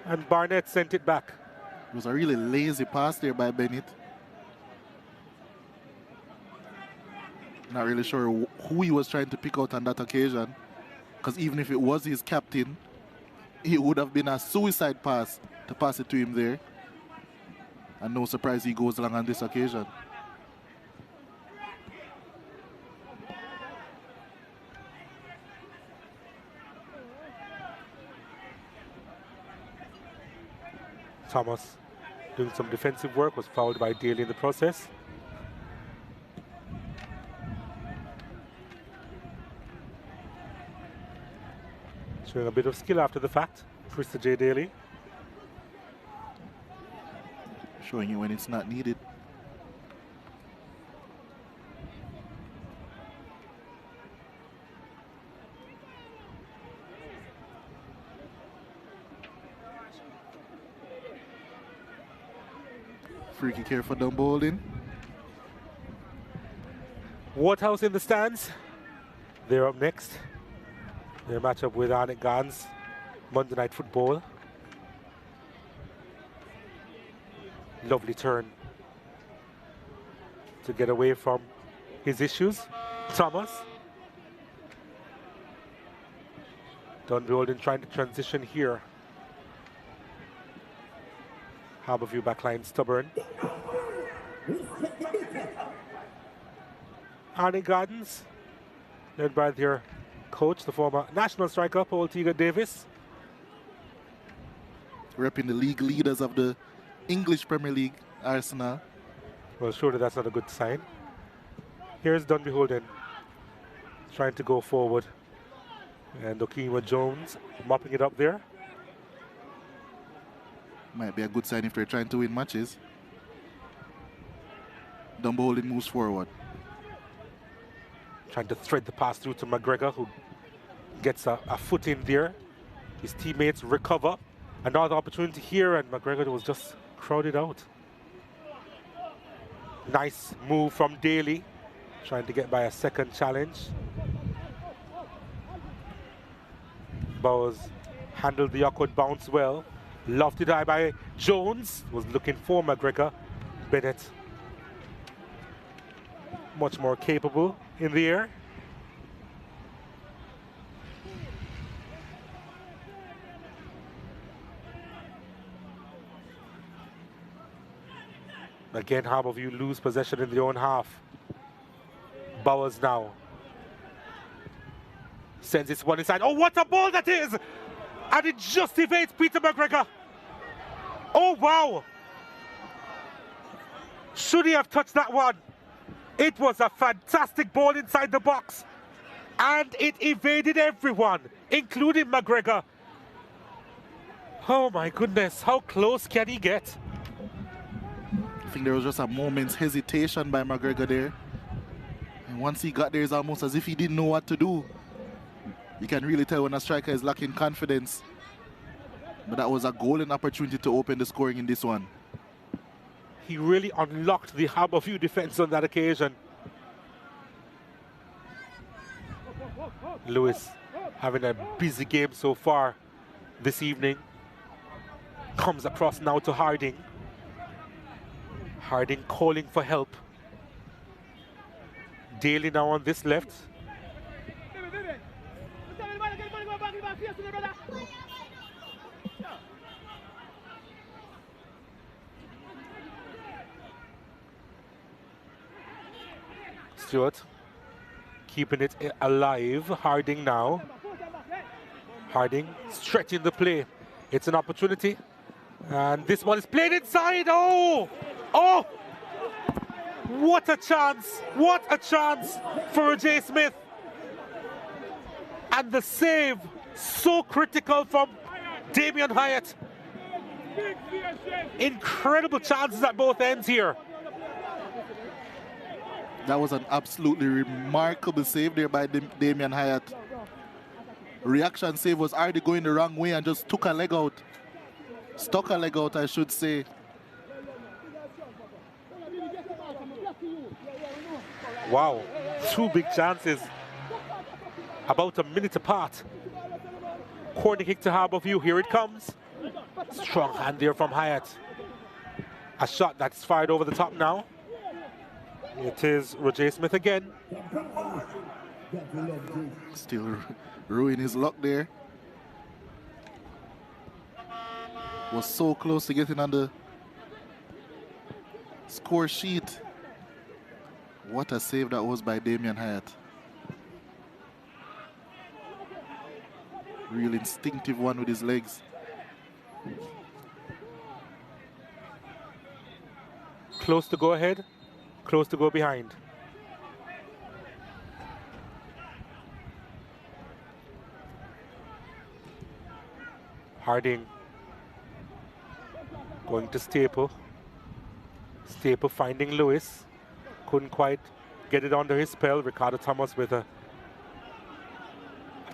And Barnett sent it back. It was a really lazy pass there by Bennett. Not really sure who he was trying to pick out on that occasion, because even if it was his captain, it would have been a suicide pass to pass it to him there. And no surprise he goes long on this occasion. Thomas doing some defensive work, was fouled by Daly in the process. Showing a bit of skill after the fact, Krista J. Daly. Showing you when it's not needed. Free kick here for Dunbeholden. Waterhouse in the stands. They're up next. Their matchup with Arnett Gardens, Monday Night Football. Lovely turn to get away from his issues. Thomas. Dunbeholden trying to transition here. Harbourview backline stubborn. Arnett Gardens, led by their coach, the former national striker, Paul Teager Davis. Repping the league leaders of the English Premier League, Arsenal. Well, surely that's not a good sign. Here's Dunbeholden trying to go forward. And Okima Jones mopping it up there. Might be a good sign if they're trying to win matches. Dunbeholden moves forward. Trying to thread the pass through to McGregor, who gets a foot in there. His teammates recover. Another opportunity here, and McGregor was just crowded out. Nice move from Daly, trying to get by a second challenge. Bowers handled the awkward bounce well. Lofted eye by Jones, was looking for McGregor. Bennett, much more capable in the air. Again, Harbourview lose possession in their own half. Bowers now sends this one inside. Oh, what a ball that is! And it just evades Peter McGregor. Oh, wow! Should he have touched that one? It was a fantastic ball inside the box. And it evaded everyone, including McGregor. Oh my goodness, how close can he get? I think there was just a moment's hesitation by McGregor there. And once he got there, it's almost as if he didn't know what to do. You can really tell when a striker is lacking confidence. But that was a golden opportunity to open the scoring in this one. He really unlocked the Harbourview defense on that occasion. Lewis having a busy game so far this evening. Comes across now to Harding. Harding calling for help. Daly now on this left. Stewart keeping it alive. Harding now. Harding stretching the play. It's an opportunity. And this one is played inside. Oh! Oh! What a chance! What a chance for J. Smith. And the save, so critical from Damian Hyatt. Incredible chances at both ends here. That was an absolutely remarkable save there by Damian Hyatt. Reaction save was already going the wrong way and just took a leg out. Stuck a leg out, I should say. Wow, two big chances. About a minute apart. Corner kick to Harbourview, here it comes. Strong hand there from Hyatt. A shot that's fired over the top now. It is Roger Smith again. Still ruining his luck there. Was so close to getting on the score sheet. What a save that was by Damian Hyatt. Real instinctive one with his legs. Close to go ahead, close to go behind. Harding going to Staple. Staple finding Lewis. Couldn't quite get it under his spell. Ricardo Thomas with a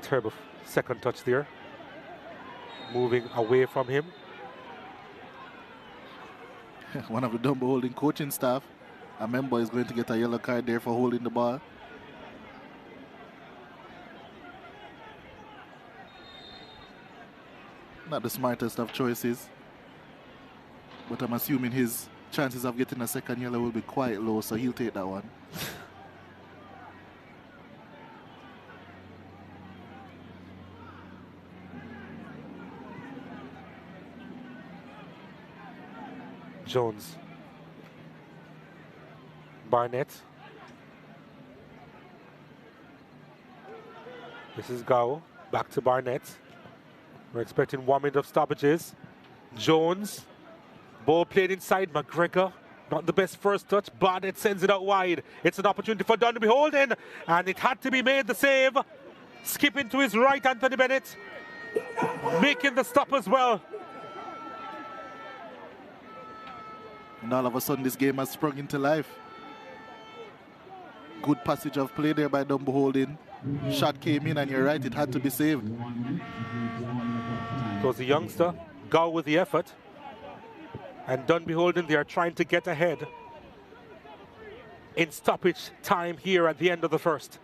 terrible second touch there. Moving away from him. One of the Dunbeholden coaching staff, a member, is going to get a yellow card there for holding the ball. Not the smartest of choices, but I'm assuming his chances of getting a second yellow will be quite low, so he'll take that one. Jones. Barnett. This is Gao. Back to Barnett. We're expecting 1 minute of stoppages. Jones. Ball played inside. McGregor. Not the best first touch. Barnett sends it out wide. It's an opportunity for Dunbeholden. And it had to be made, the save. Skipping to his right, Anthony Bennett. Making the stop as well. And all of a sudden this game has sprung into life. Good passage of play there by Dunbeholden. Shot came in and you're right, it had to be saved. It was the youngster, Gow with the effort. And Dunbeholden, they are trying to get ahead in stoppage time here at the end of the first.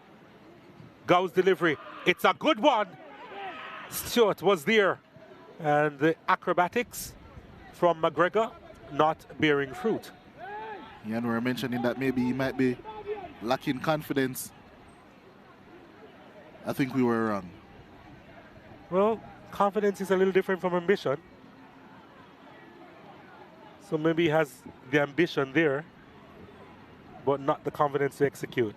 Gow's delivery, it's a good one. Stewart was there. And the acrobatics from McGregor not bearing fruit. Yeah, and we were mentioning that maybe he might be lacking confidence. I think we were wrong. Well, confidence is a little different from ambition. So maybe he has the ambition there, but not the confidence to execute.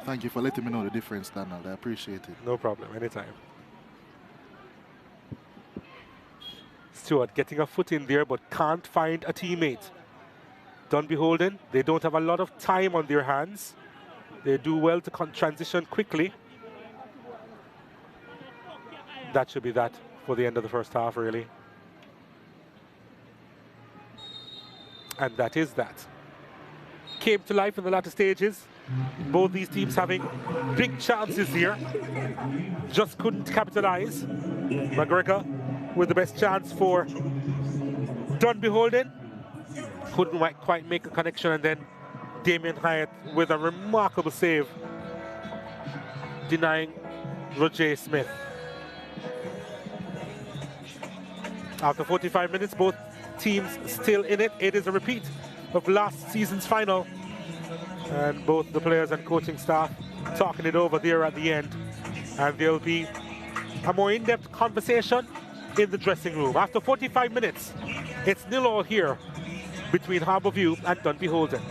Thank you for letting me know the difference, Donald. I appreciate it. No problem, anytime. Stewart getting a foot in there, but can't find a teammate. Dunbeholden, they don't have a lot of time on their hands. They do well to transition quickly. That should be that for the end of the first half, really. And that is that. Came to life in the latter stages. Both these teams having big chances here. Just couldn't capitalize. McGregor with the best chance for Dunbeholden. Couldn't quite make a connection, and then Damien Hyatt with a remarkable save, denying Roger Smith. After 45 minutes, both teams still in it. It is a repeat of last season's final. And both the players and coaching staff talking it over there at the end. And there'll be a more in-depth conversation in the dressing room. After 45 minutes, it's 0-0 here between Harbour View and Dunbeholden.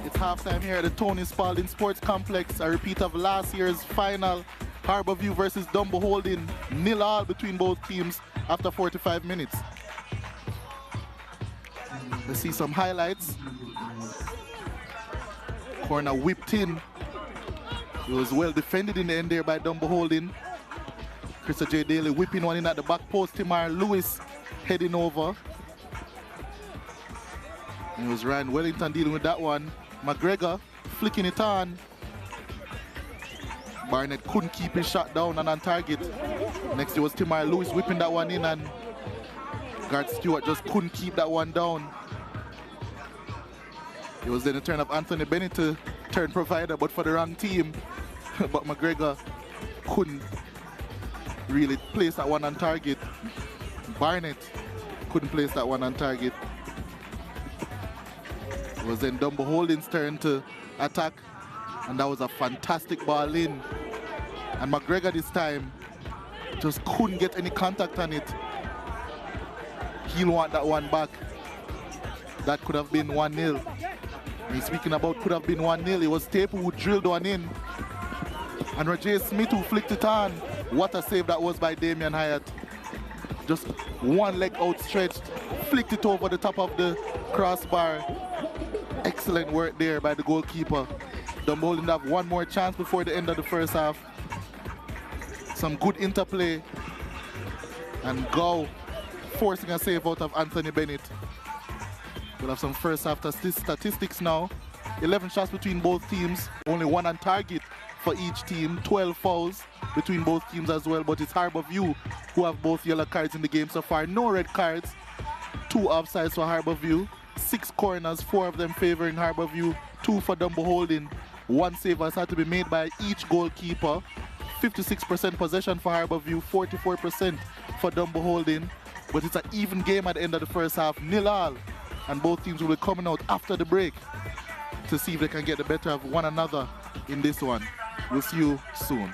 It's halftime here at the Tony Spalding Sports Complex. A repeat of last year's final. Harbour View versus Dunbeholden. 0-0 between both teams after 45 minutes. Let's see some highlights. Corner whipped in. It was well defended in the end there by Dunbeholden. Krista J. Daly whipping one in at the back post. Timar Lewis heading over. And it was Ryan Wellington dealing with that one. McGregor flicking it on. Barnett couldn't keep his shot down and on target. Next it was Timar Lewis whipping that one in, and Garth Stewart just couldn't keep that one down. It was then the turn of Anthony Bennett to turn provider, but for the wrong team. But McGregor couldn't really place that one on target. Barnett couldn't place that one on target. It was then Dunbeholden's turn to attack, and that was a fantastic ball in. And McGregor this time just couldn't get any contact on it. He'll want that one back. That could have been 1-0. And speaking about could have been 1-0, it was Staple who drilled one in. And Roger Smith who flicked it on. What a save that was by Damian Hyatt. Just one leg outstretched, flicked it over the top of the crossbar. Excellent work there by the goalkeeper. Dunbeholden have one more chance before the end of the first half. Some good interplay. And Gow forcing a save out of Anthony Bennett. We'll have some first half statistics now. 11 shots between both teams, only one on target for each team. 12 fouls between both teams as well, but it's Harbour View who have both yellow cards in the game so far. No red cards, 2 offsides for Harbour View, 6 corners, 4 of them favoring Harbour View, 2 for Dunbeholden. 1 save has had to be made by each goalkeeper. 56% possession for Harbour View, 44% for Dunbeholden. But it's an even game at the end of the first half, 0-0. And both teams will be coming out after the break to see if they can get the better of one another in this one. We'll see you soon.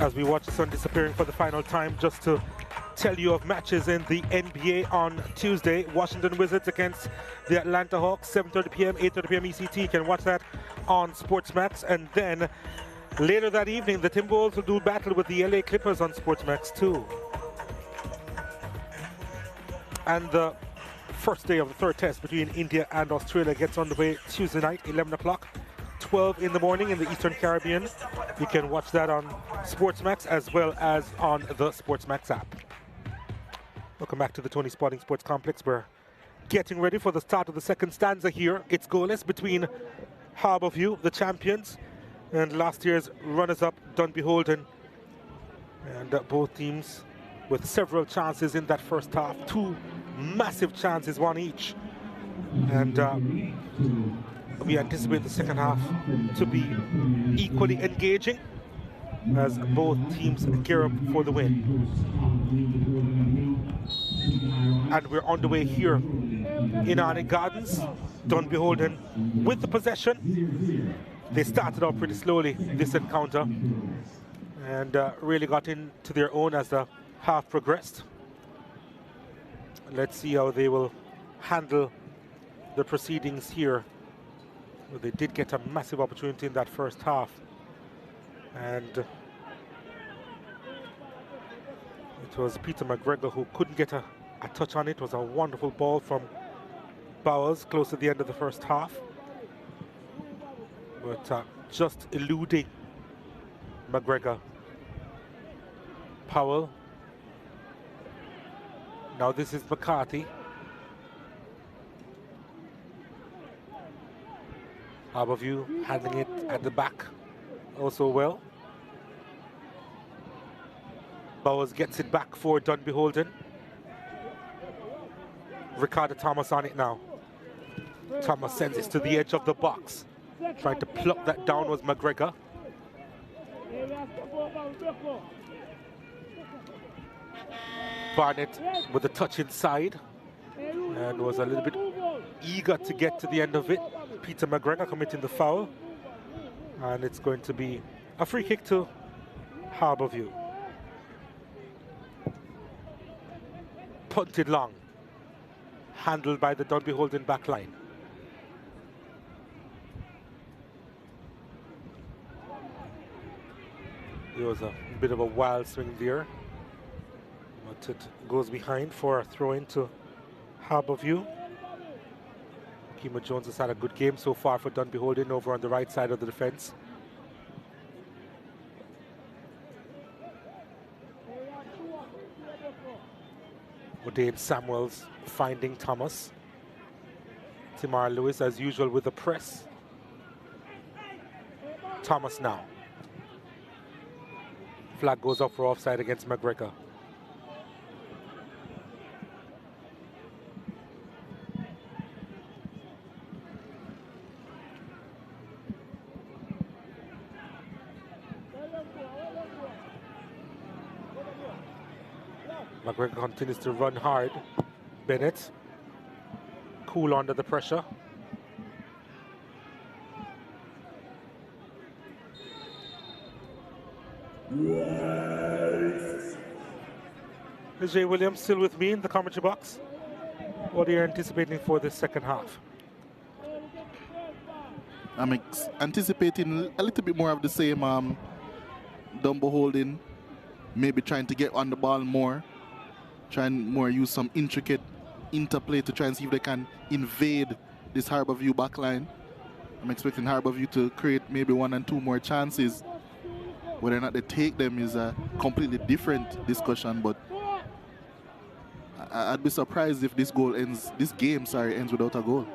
as we watch the sun disappearing for the final time, just to tell you of matches in the NBA on Tuesday. Washington Wizards against the Atlanta Hawks, 7:30 p.m., 8:30 p.m. ECT. You can watch that on Sportsmax. And then later that evening, the Timberwolves will do battle with the LA Clippers on Sportsmax too. And the first day of the third test between India and Australia gets underway Tuesday night, 11 o'clock, 12 in the morning in the Eastern Caribbean. You can watch that on Sportsmax as well as on the Sportsmax app. Welcome back to the Tony Spalding Sports Complex. We're getting ready for the start of the second stanza here. It's goalless between Harbourview, the champions, and last year's runners-up Dunbeholden. And both teams with several chances in that first half. Two massive chances, one each. And we anticipate the second half to be equally engaging as both teams gear up for the win. And we're on the way here in Arctic Gardens. Dunbeholden with the possession. They started out pretty slowly, this encounter, and really got into their own as the half progressed. Let's see how they will handle the proceedings here. Well, they did get a massive opportunity in that first half, and it was Peter McGregor who couldn't get a touch on it. It was a wonderful ball from Bowers close to the end of the first half, but just eluding McGregor. Powell. Now this is McCarthy. Harbourview handling it at the back also well. Bowers gets it back for Dunbeholden. Ricardo Thomas on it now. Thomas sends it to the edge of the box. Trying to pluck that down was McGregor. Barnett with a touch inside and was a little bit eager to get to the end of it. Peter McGregor committing the foul, and it's going to be a free kick to Harbourview. Punted long, handled by the Dunbeholden back line. There was a bit of a wild swing there, but it goes behind for a throw-in to Harbourview. Kimo Jones has had a good game so far for Dunbeholden over on the right side of the defense. O'Dane Samuels finding Thomas. Timar Lewis, as usual, with the press. Thomas now. Flag goes up for offside against McGregor. McGregor continues to run hard. Bennett, cool under the pressure. Is Jay Williams still with me in the commentary box? What are you anticipating for this second half? I'm anticipating a little bit more of the same. Dunbeholden, maybe trying to get on the ball more, trying more use some intricate interplay to try and see if they can invade this Harbourview backline. I'm expecting Harbourview to create maybe one and two more chances. Whether or not they take them is a completely different discussion, but I'd be surprised if this game ends without a goal.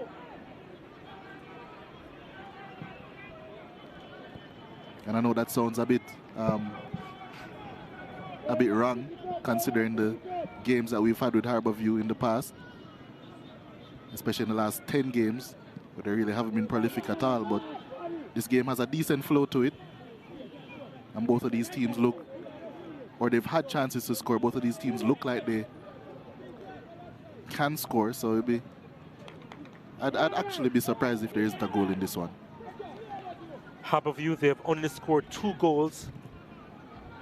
And I know that sounds a bit wrong, considering the games that we've had with Harbourview in the past, especially in the last 10 games, where they really haven't been prolific at all. But this game has a decent flow to it, and both of these teams look, or they've had chances to score. Both of these teams look like they can score, so I'd actually be surprised if there isn't a goal in this one. Harbourview, they have only scored 2 goals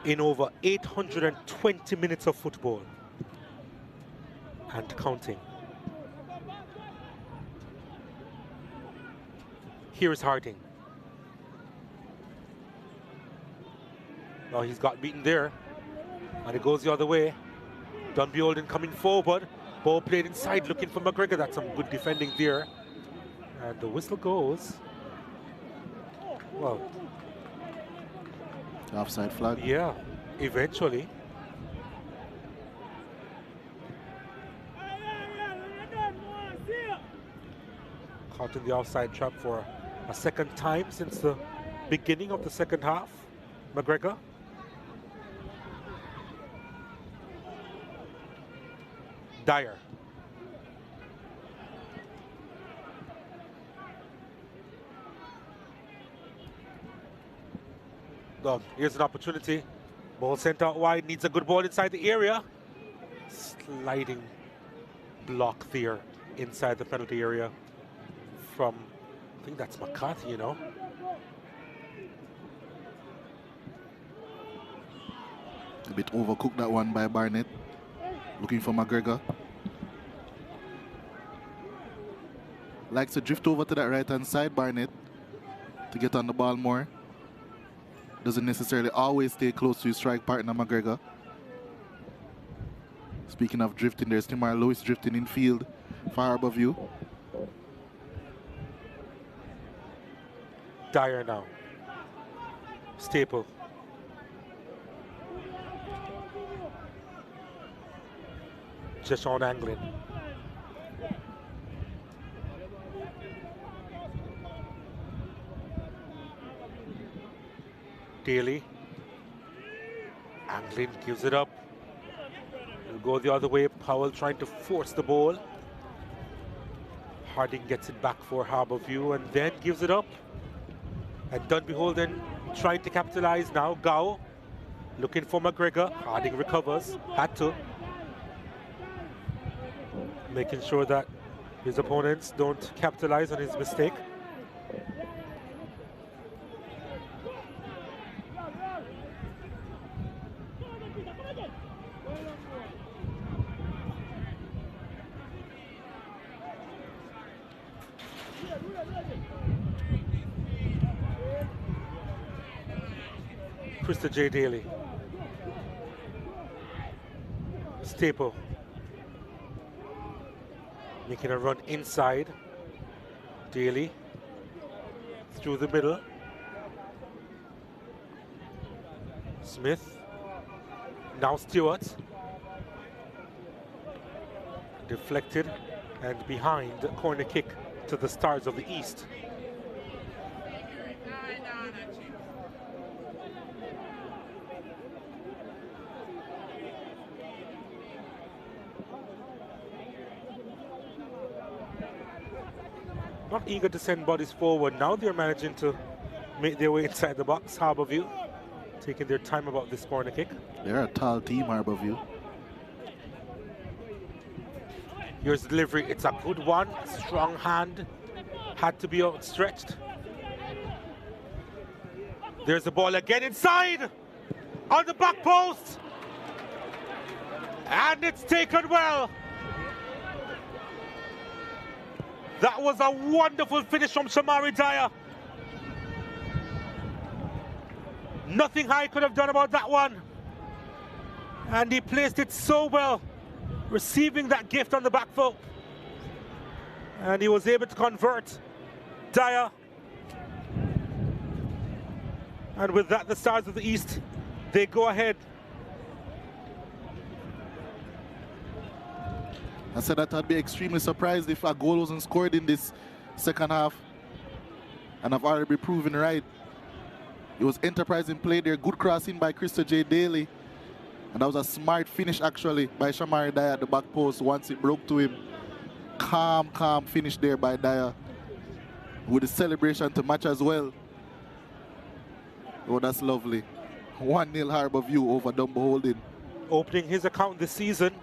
in over 820 minutes of football and counting. Here is Harding. Now he's got beaten there, and it goes the other way. Dunbeholden coming forward. Ball played inside, looking for McGregor. That's some good defending there. And the whistle goes. Well, offside flag. Yeah, eventually. Caught in the offside trap for a second time since the beginning of the second half. McGregor. Dyer. Here's an opportunity. Ball sent out wide, needs a good ball inside the area. Sliding block there inside the penalty area from, I think that's McCarthy, you know. A bit overcooked that one by Barnett. Looking for McGregor. Likes to drift over to that right-hand side, Barnett, to get on the ball more. Doesn't necessarily always stay close to his strike partner, McGregor. Speaking of drifting, there's Timar Lewis drifting in field for Harbour View. Dyer now. Staple. Just on angling. Daly. Anglin gives it up. He'll go the other way. Powell trying to force the ball. Harding gets it back for Harbour View and then gives it up. And Dunbeholden trying to capitalize now. Gow looking for McGregor. Harding recovers. Had to. Making sure that his opponents don't capitalize on his mistake. Krista J. Daly. Staple. Making a run inside. Daly. Through the middle. Smith. Now Stewart. Deflected and behind. Corner kick to the Stars of the East. Not eager to send bodies forward. Now they're managing to make their way inside the box. Harbour View taking their time about this corner kick. They're a tall team, Harbour View. Here's the delivery. It's a good one. Strong hand. Had to be outstretched. There's the ball again inside. On the back post. And it's taken well. That was a wonderful finish from Shamari Dyer. Nothing I could have done about that one. And he placed it so well, receiving that gift on the back foot. And he was able to convert. Dyer. And with that, the Stars of the East, they go ahead. I said that I'd be extremely surprised if a goal wasn't scored in this second half. And I've already been proven right. It was enterprising play there. Good crossing by Krista J. Daly. And that was a smart finish actually by Shamari Dyer at the back post once it broke to him. Calm finish there by Dyer. With the celebration to match as well. Oh, that's lovely. 1-0 Harbour View over Dunbeholden. Opening his account this season,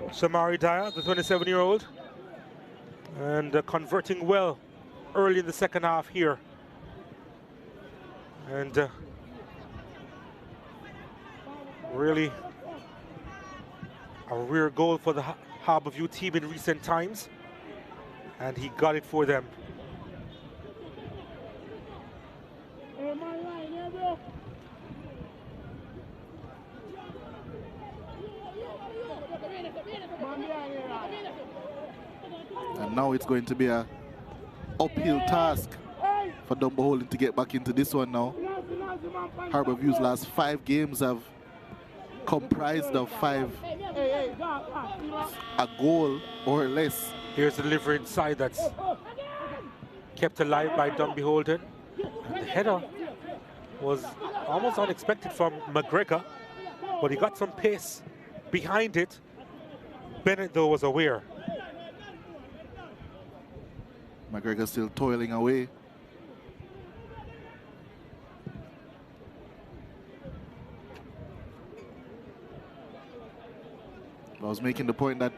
Shamari Dyer, the 27-year-old, and converting well early in the second half here. Really a rare goal for the Harbourview team in recent times, and he got it for them. And now it's going to be a uphill task for Dunbeholden to get back into this one now. Harbourview's last 5 games have comprised of 5 a goal or less. Here's the delivery inside that's kept alive by Dunbeholden. And the header was almost unexpected from McGregor, but he got some pace behind it. Bennett, though, was aware. McGregor still toiling away. I was making the point that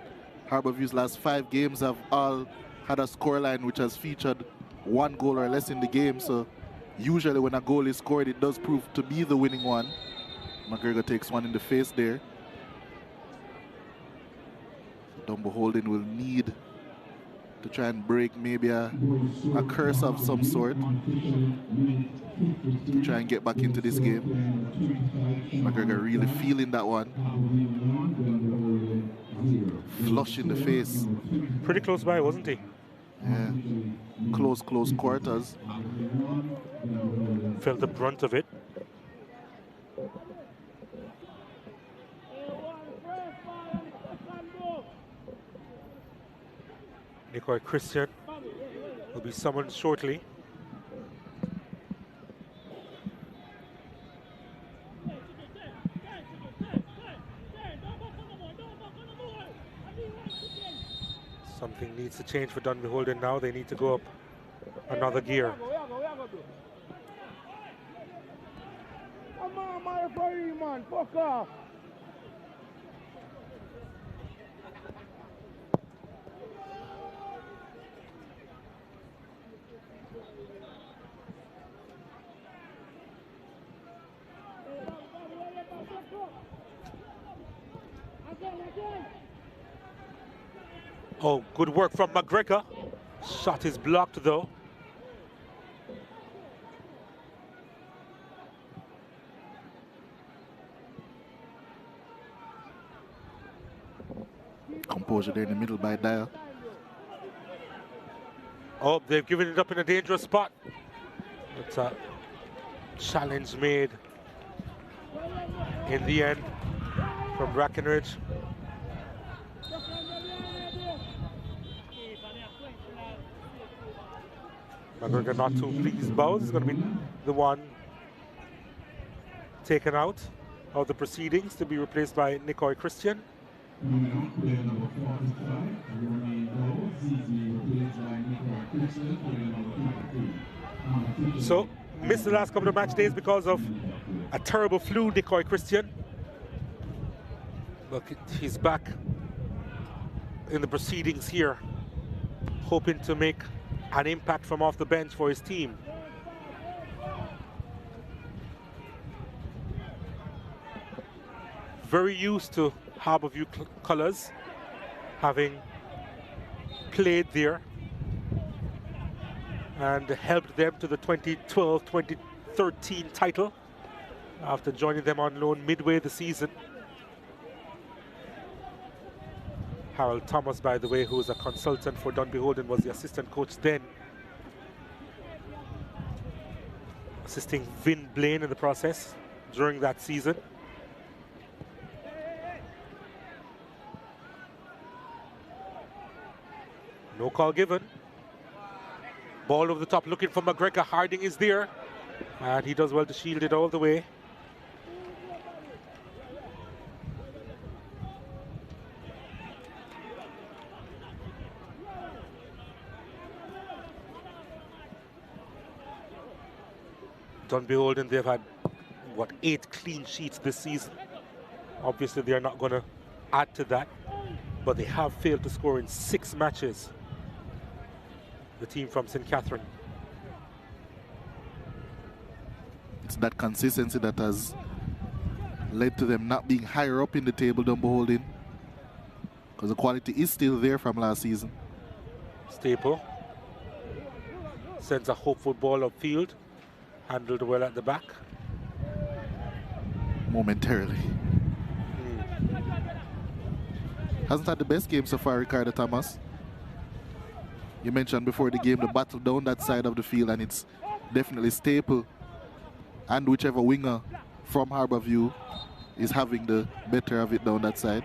Harbourview's last 5 games have all had a scoreline which has featured 1 goal or less in the game. So usually when a goal is scored, it does prove to be the winning one. McGregor takes one in the face there. So Dunbeholden will need to try and break maybe a curse of some sort to try and get back into this game. McGregor really feeling that one. Flush in the face. Pretty close by, wasn't he? Yeah. Close quarters. Felt the brunt of it. Nicoy Christian will be summoned shortly. Something needs to change for Dunbeholden now. They need to go up another gear. Fuck off. Oh, good work from McGregor. Shot is blocked though. Composure there in the middle by Dyer. Oh, they've given it up in a dangerous spot. It's a challenge made in the end from Brackenridge. McGregor not too pleased. Bowles is going to be the one taken out of the proceedings to be replaced by Nicoy Christian. So, missed the last couple of match days because of a terrible flu, Nicoy Christian. Look, he's back in the proceedings here, hoping to make an impact from off the bench for his team. Very used to Harbourview colours, having played there and helped them to the 2012-2013 title after joining them on loan midway the season. Harold Thomas, by the way, who was a consultant for Dunbeholden, was the assistant coach then, assisting Vin Blaine in the process during that season. No call given. Ball over the top looking for McGregor. Harding is there, and he does well to shield it all the way. Dunbeholden, they've had, what, 8 clean sheets this season. Obviously, they're not going to add to that, but they have failed to score in 6 matches. The team from St. Catherine. It's that consistency that has led to them not being higher up in the table, Dunbeholden, because the quality is still there from last season. Staple sends a hopeful ball upfield, handled well at the back. Momentarily. Hasn't had the best game so far, Ricardo Thomas. You mentioned before the game the battle down that side of the field, and it's definitely Staple and whichever winger from Harbour View is having the better of it down that side.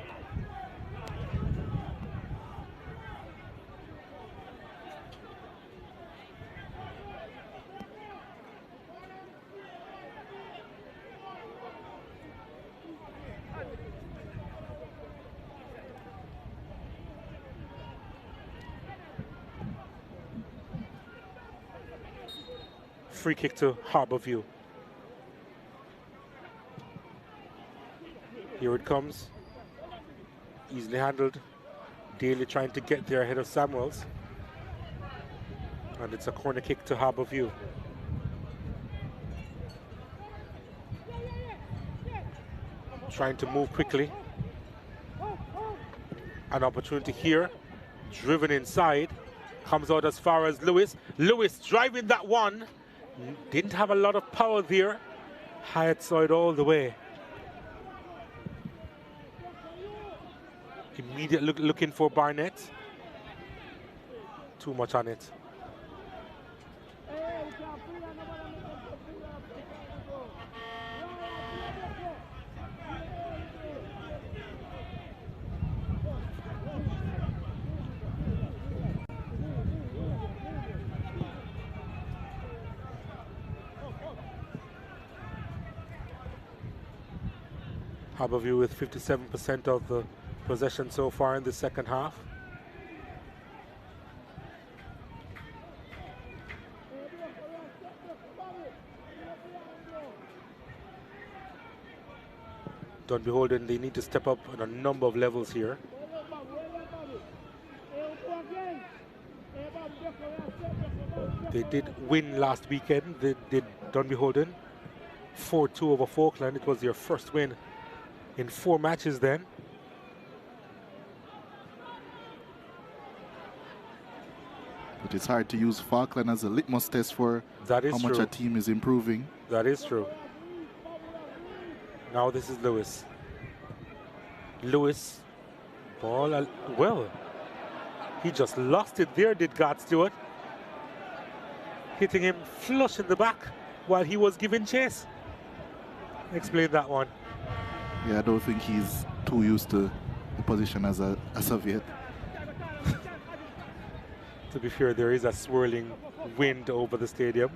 Free kick to Harbour View. Here it comes. Easily handled. Daly trying to get there ahead of Samuels. And it's a corner kick to Harbour View. Trying to move quickly. An opportunity here. Driven inside. Comes out as far as Lewis. Lewis driving that one. Didn't have a lot of power there. Hyatt saw it all the way. Immediate looking for Barnett. Too much on it. Harbour View with 57% of the possession so far in the second half. Dunbeholden, they need to step up on a number of levels here. They did win last weekend. They did Dunbeholden 4-2 over Falkland. It was their first win in 4 matches then. But it's hard to use Falkland as a litmus test for how much a team is improving. That is true. Now this is Lewis. Lewis, ball, well, he just lost it there, did God Stewart. Hitting him flush in the back while he was giving chase. Explain that one. Yeah, I don't think he's too used to the position as of yet. To be fair, there is a swirling wind over the stadium.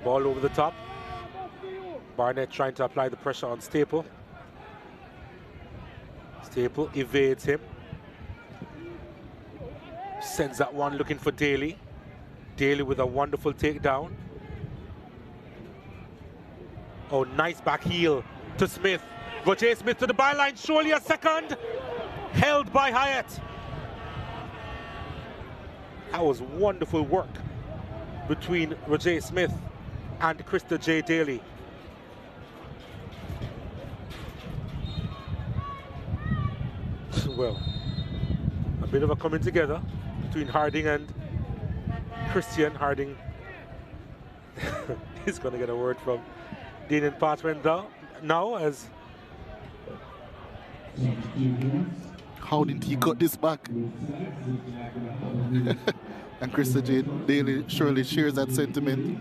Ball over the top. Barnett trying to apply the pressure on Staple. Staple evades him. Sends that one looking for Daly. Daly with a wonderful takedown. Oh, nice back heel to Smith. Roger Smith to the byline, surely a second. Held by Hyatt. That was wonderful work between Roger Smith and Krista J. Daly. Well, a bit of a coming together between Harding and Christian. Harding is going to get a word from Dean and Parchment now as... How didn't he cut this back? And Krista J. Daly surely shares that sentiment.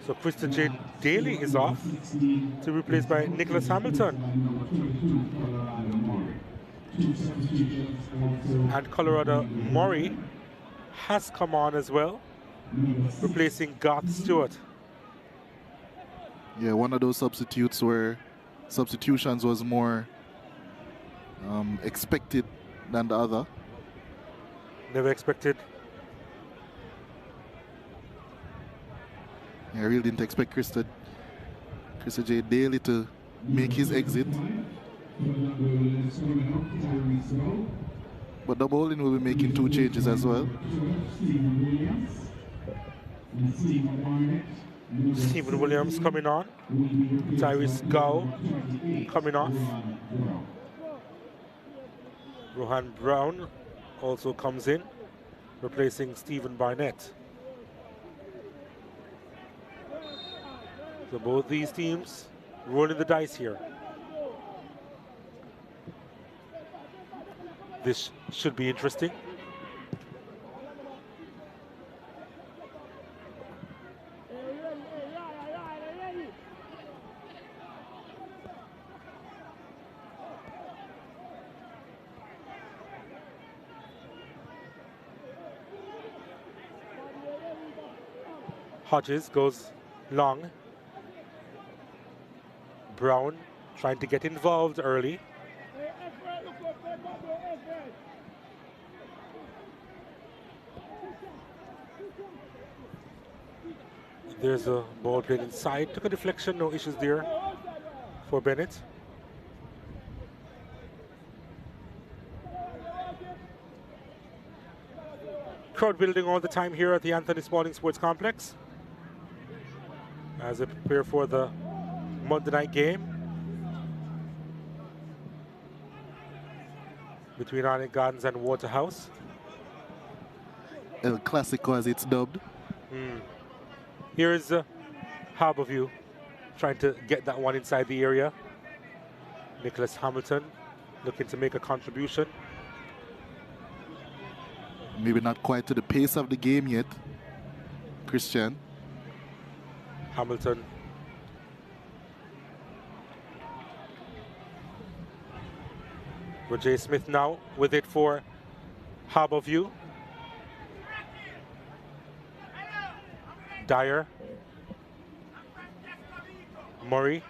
So Krista J. Daly is off to be replaced by Nicholas Hamilton. And Colorado Murray has come on as well, replacing Garth Stewart. Yeah, one of those substitutions was more expected than the other. Never expected. Yeah, I really didn't expect Krista J. Daly to make his exit. But Dunbeholden will be making 2 changes as well. Stephen Williams coming on. Tyrese Gow coming off. Rohan Brown also comes in, replacing Stephen Barnett. So both these teams rolling the dice here. This should be interesting. Hodges goes long. Brown trying to get involved early. There's a ball played inside. Took a deflection, no issues there for Bennett. Crowd building all the time here at the Anthony Spalding Sports Complex as they prepare for the Monday night game between Arnett Gardens and Waterhouse. El Clasico as it's dubbed. Here is Harbour View trying to get that one inside the area. Nicholas Hamilton looking to make a contribution. Maybe not quite to the pace of the game yet, Christian. Hamilton. Roger Smith now with it for Harbour View. Dyer. Murray.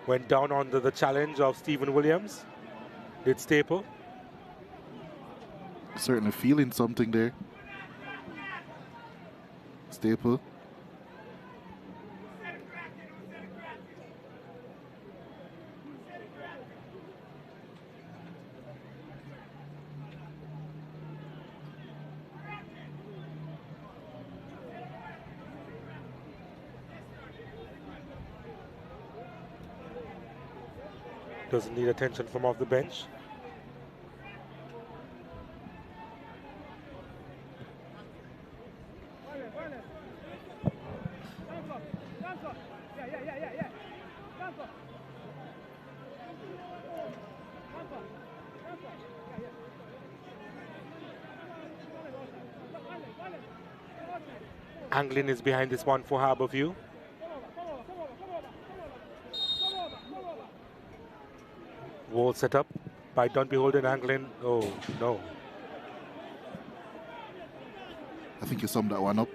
Went down under the challenge of Stephen Williams. Did Staple. Certainly feeling something there. Staple. Doesn't need attention from off the bench. Anglin is behind this one for Harbour View. Wall set up by Dunbeholden. Anglin. Oh, no. I think you summed that one up.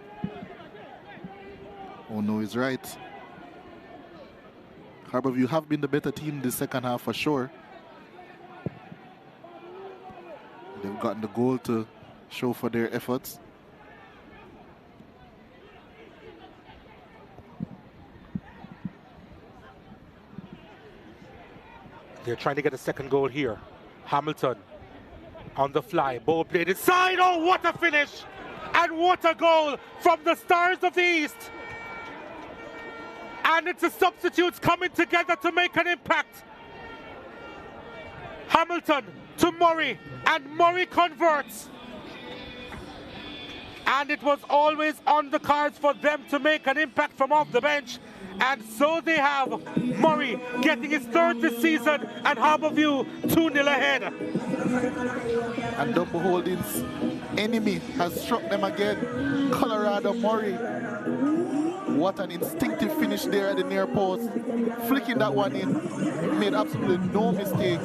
Oh, no, he's right. Harbour View have been the better team in the second half for sure. They've gotten the goal to show for their efforts. They're trying to get a second goal here. Hamilton on the fly. Ball played inside. Oh, what a finish! And what a goal from the Stars of the East. And it's the substitutes coming together to make an impact. Hamilton to Murray, and Murray converts. And it was always on the cards for them to make an impact from off the bench. And so they have. Murray getting his third this season, and Harbour View 2-0 ahead. And Dunbeholden's enemy has struck them again. Colorado Murray. What an instinctive finish there at the near post. Flicking that one in. Made absolutely no mistake.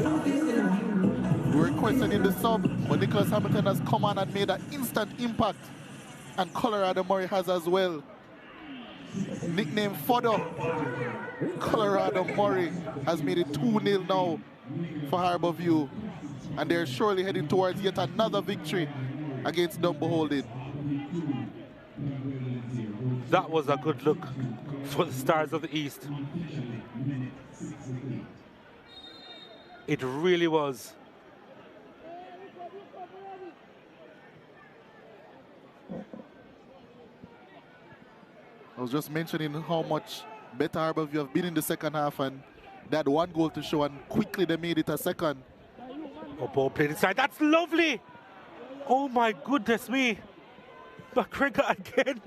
We were questioning the sub, but Nicholas Hamilton has come on and made an instant impact. And Colorado Murray has as well. Nickname Fodder. Colorado Murray has made it 2-0 now for Harbour View. And they're surely heading towards yet another victory against Dunbeholden. That was a good look for the Stars of the East. It really was. I was just mentioning how much better Harbour View have been in the second half, and they had one goal to show, and quickly they made it a second. Oh, ball played inside. That's lovely. Oh my goodness me. McGregor again.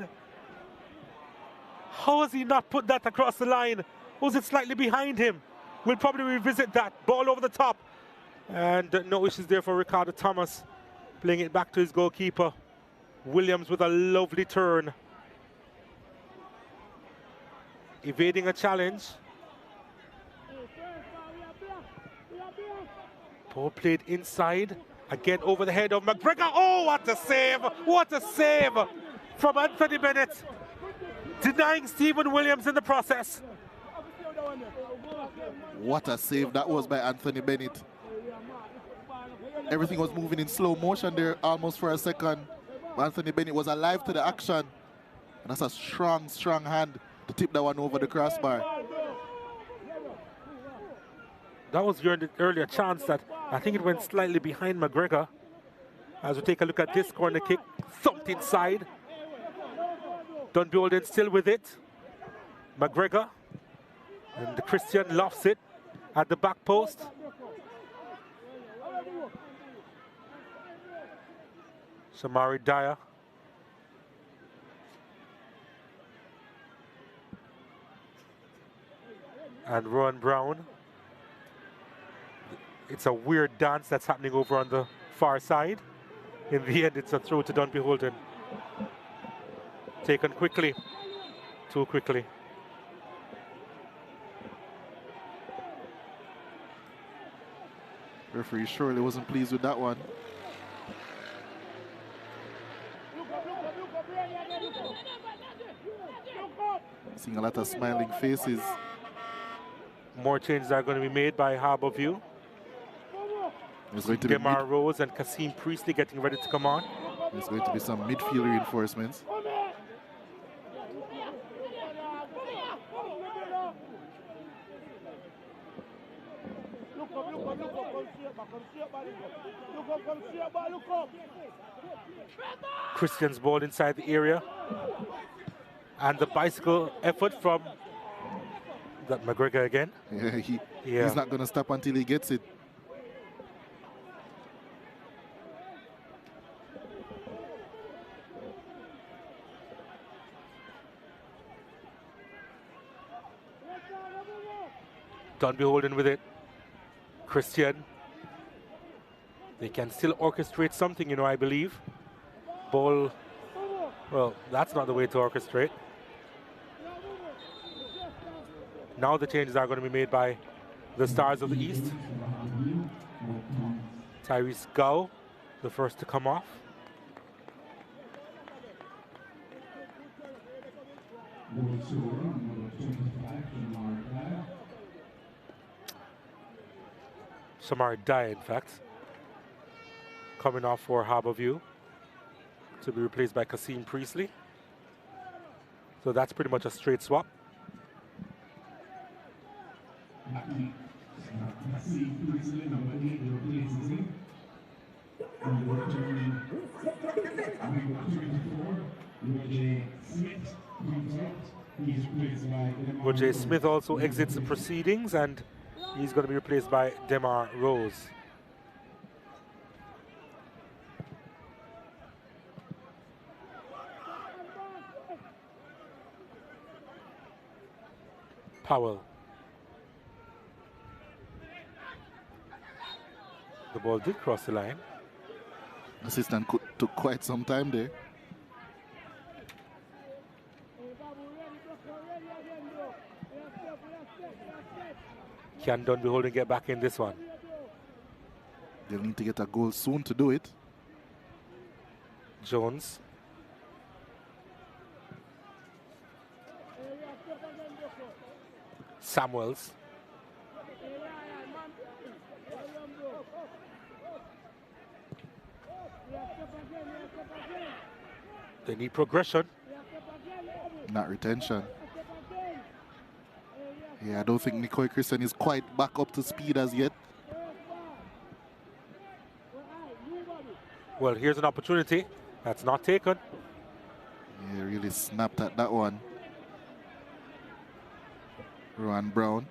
How has he not put that across the line? Was it slightly behind him? We'll probably revisit that. Ball over the top. And no issues there for Ricardo Thomas. Playing it back to his goalkeeper. Williams with a lovely turn. Evading a challenge. Ball played inside. Again over the head of McGregor. Oh, what a save! What a save from Anthony Bennett. Denying Stephen Williams in the process. What a save that was by Anthony Bennett. Everything was moving in slow motion there almost for a second. Anthony Bennett was alive to the action. And that's a strong, strong hand to tip that one over the crossbar. That was your earlier chance that I think it went slightly behind McGregor. As we take a look at this corner kick, thumped inside. Dunbeholden still with it. McGregor. And the Christian lofts it at the back post. Shamari Dyer. And Rowan Brown. It's a weird dance that's happening over on the far side. In the end, it's a throw to Dunbeholden. Taken quickly. Too quickly. Referee surely wasn't pleased with that one. Seeing a lot of smiling faces. More changes are going to be made by Harbour View. There's going to be Demar Rose and Kasim Priestley getting ready to come on. There's going to be some midfield reinforcements. Christian's ball inside the area. And the bicycle effort from that McGregor again. Yeah, he's not going to stop until he gets it. Dunbeholden with it. Christian. They can still orchestrate something, you know, I believe. Ball, well, that's not the way to orchestrate. Now the changes are going to be made by the Stars of the East. Tyrese Gow, the first to come off. Shamari Dyer, in fact, coming off for Harbour View to be replaced by Kasim Priestley. So that's pretty much a straight swap. Roger Smith also exits the proceedings, and he's going to be replaced by Demar Rose. Powell. The ball did cross the line. Assistant took quite some time there. Can Dunbeholden get back in this one? They'll need to get a goal soon to do it. Jones. Samuels. They need progression. Not retention. Yeah, I don't think Nicoy Christian is quite back up to speed as yet. Well, here's an opportunity. That's not taken. Yeah, really snapped at that one. Rowan Brown.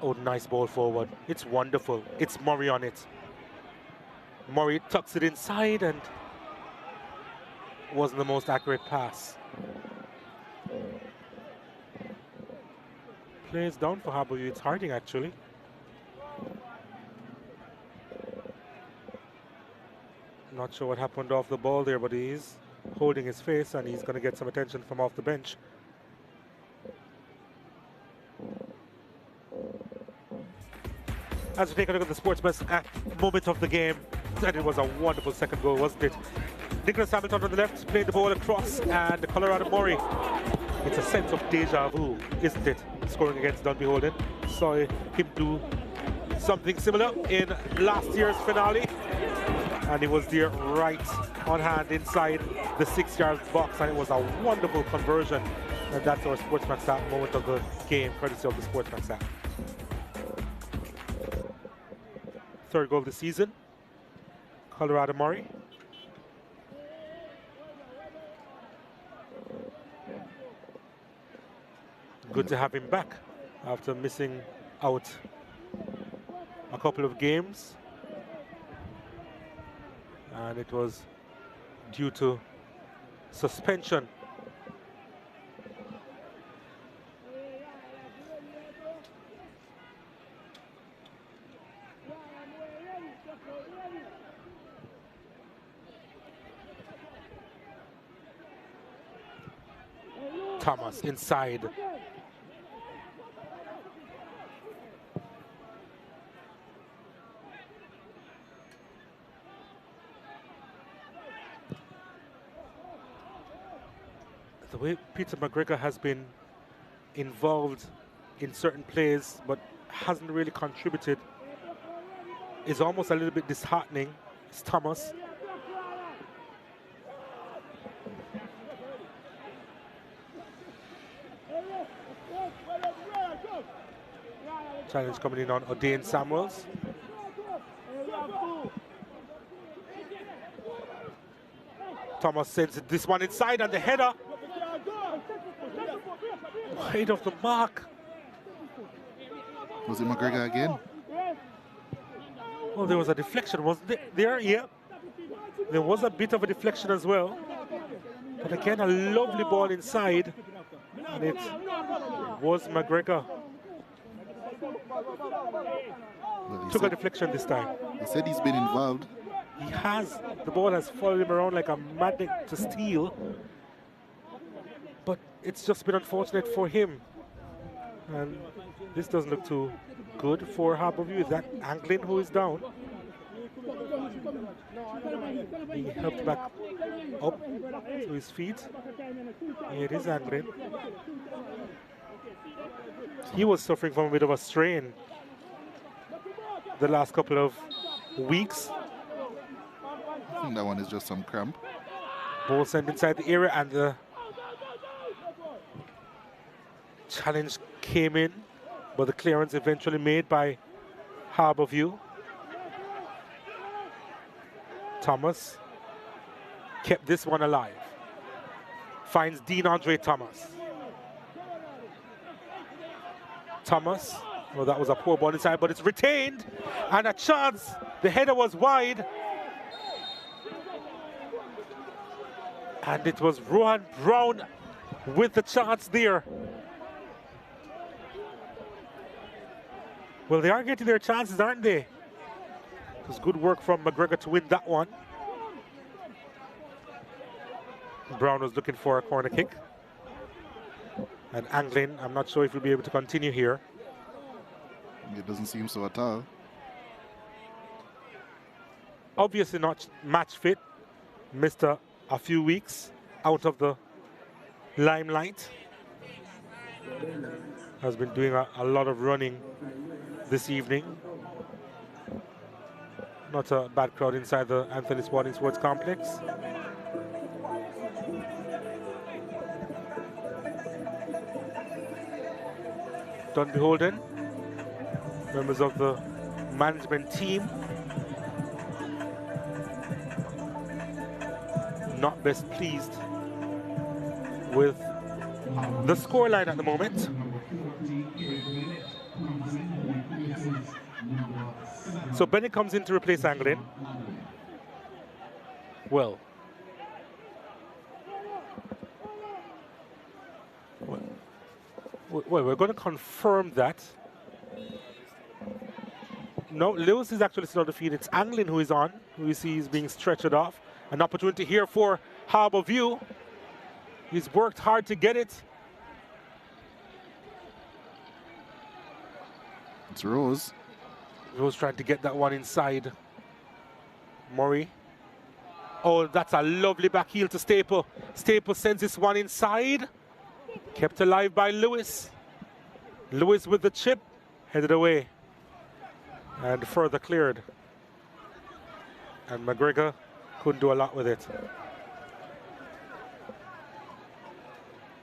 Oh, nice ball forward. It's wonderful. It's Murray on it. Murray tucks it inside and wasn't the most accurate pass. Plays down for Harbour. It's Harding actually. Not sure what happened off the ball there, but he's holding his face and he's going to get some attention from off the bench. As we take a look at the sports best at moment of the game, and it was a wonderful second goal, wasn't it? Nicholas Hamilton on the left played the ball across, and Colorado Murray. It's a sense of deja vu, isn't it? Scoring against Dunbeholden. Saw him do something similar in last year's finale, and he was there right on hand inside the 6-yard box, and it was a wonderful conversion. And that's our Sportsman Stat moment of the game, courtesy of the Sportsman Stat. Third goal of the season, Colorado Murray. Good to have him back after missing out a couple of games. And it was due to suspension. Thomas inside. The way Peter McGregor has been involved in certain plays but hasn't really contributed is almost a little bit disheartening. It's Thomas. Challenge coming in on O'Dane Samuels. Thomas sends this one inside, and the header wide of the mark. Was it McGregor again? Oh, there was a deflection, wasn't it? There, yeah. There was a bit of a deflection as well. But again, a lovely ball inside. And it was McGregor. Well, Took a deflection this time. He said he's been involved. He has. The ball has followed him around like a magnet to steal. But it's just been unfortunate for him. And this doesn't look too good for Harbourview. Is that Anglin who is down? He helped back up to his feet. Here it is Anglin. He was suffering from a bit of a strain the last couple of weeks. I think that one is just some cramp. Ball sent inside the area, and the challenge came in, but the clearance eventually made by Harbourview. Thomas kept this one alive. Finds Dean Andre Thomas. Thomas, well, that was a poor ball inside, but it's retained, and a chance. The header was wide. And it was Rohan Brown with the chance there. Well, they are getting their chances, aren't they? It was good work from McGregor to win that one. Brown was looking for a corner kick. And Anglin, I'm not sure if he'll be able to continue here. It doesn't seem so at all. Obviously not match fit. Missed a few weeks out of the limelight. Has been doing a lot of running this evening. Not a bad crowd inside the Anthony Sporting Sports Complex. Dunbeholden, members of the management team, not best pleased with the scoreline at the moment. So Bennett comes in to replace Anglin. Well, we're going to confirm that. No, Lewis is actually still on the field. It's Anglin who is on, who you see is being stretched off. An opportunity here for Harbour View. He's worked hard to get it. It's Rose. Rose trying to get that one inside. Murray. Oh, that's a lovely back heel to Staple. Staple sends this one inside. Kept alive by Lewis. Lewis with the chip. Headed away. And further cleared. And McGregor couldn't do a lot with it.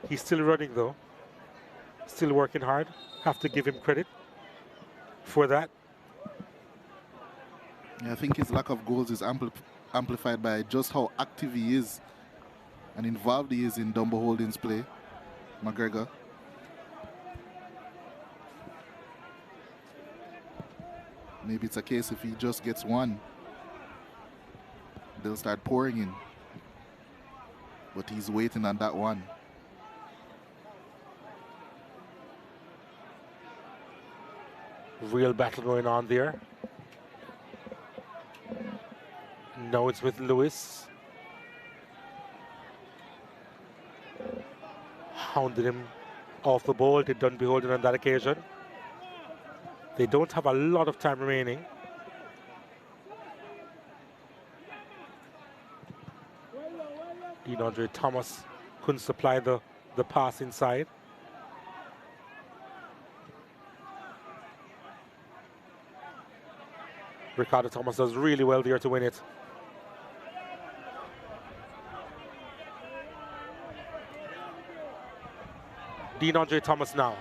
He's still running though. Still working hard. Have to give him credit for that. Yeah, I think his lack of goals is amplified by just how active he is and involved he is in Dunbeholden's play. McGregor. Maybe it's a case if he just gets one, they'll start pouring in. But he's waiting on that one. Real battle going on there. Now it's with Lewis. Hounded him off the ball, did Dunbeholden on that occasion. They don't have a lot of time remaining. DeAndre Thomas couldn't supply the pass inside. Ricardo Thomas does really well there to win it. DeAndre Thomas now.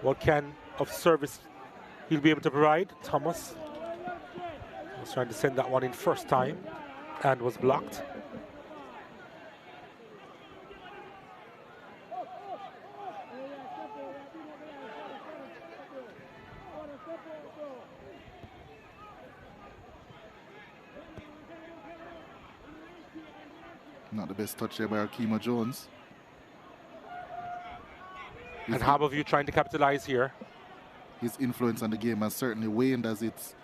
What kind of service he'll be able to provide? Thomas was trying to send that one in first time and was blocked. Not the best touch there by Arkema Jones. And Harbour View trying to capitalize here. His influence on the game has certainly waned as it's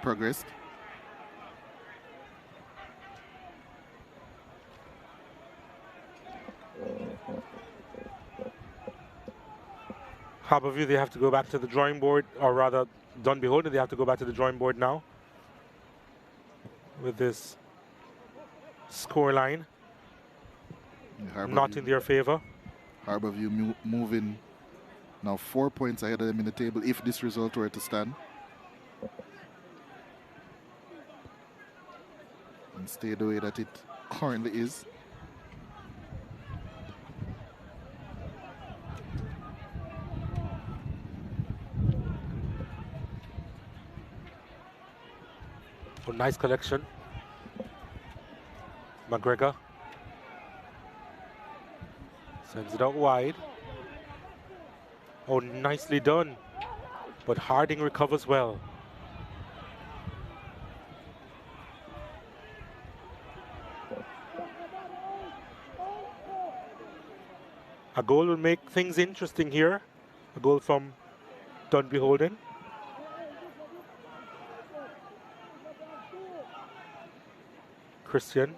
progressed. Harbour View, they have to go back to the drawing board, or rather Dunbeholden, they have to go back to the drawing board now with this score line not in their favor. Harbour View moving now 4 points ahead of them in the table if this result were to stand. And stay the way that it currently is. Oh, nice collection. McGregor sends it out wide. Oh, nicely done. But Harding recovers well. A goal will make things interesting here. A goal from Dunbeholden. Christian.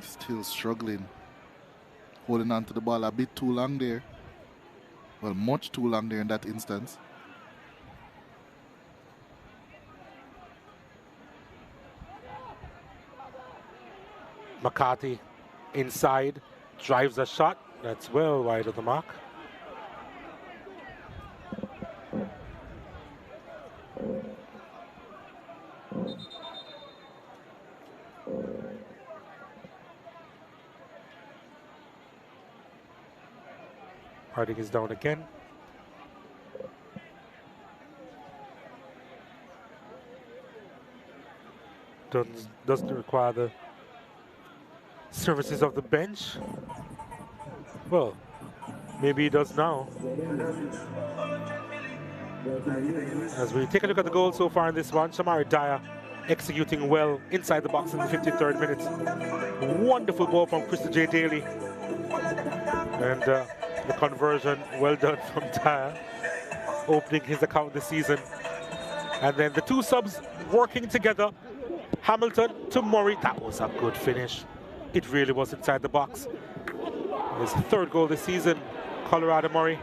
Still struggling. Holding on to the ball a bit too long there. Well, much too long there in that instance. McCarthy inside, drives a shot. That's well wide of the mark. Harding is down again. Doesn't require the services of the bench. Well, maybe he does now. As we take a look at the goal so far in this one, Shamari Dyer executing well inside the box in the 53rd minute. Wonderful ball from Krista J. Daly. And the conversion, well done from Dyer, opening his account this season. And then the two subs working together. Hamilton to Murray. That was a good finish. It really was inside the box. His third goal this season, Colorado Murray.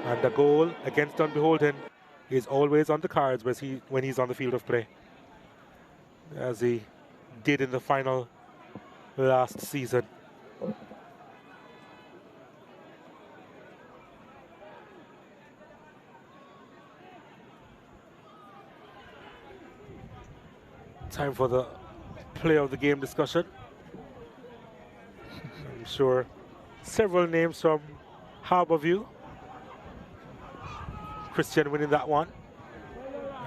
And the goal against Dunbeholden is always on the cards when he's on the field of play, as he did in the final last season. Time for the player of the game discussion. I'm sure several names from Harbour. Christian winning that one,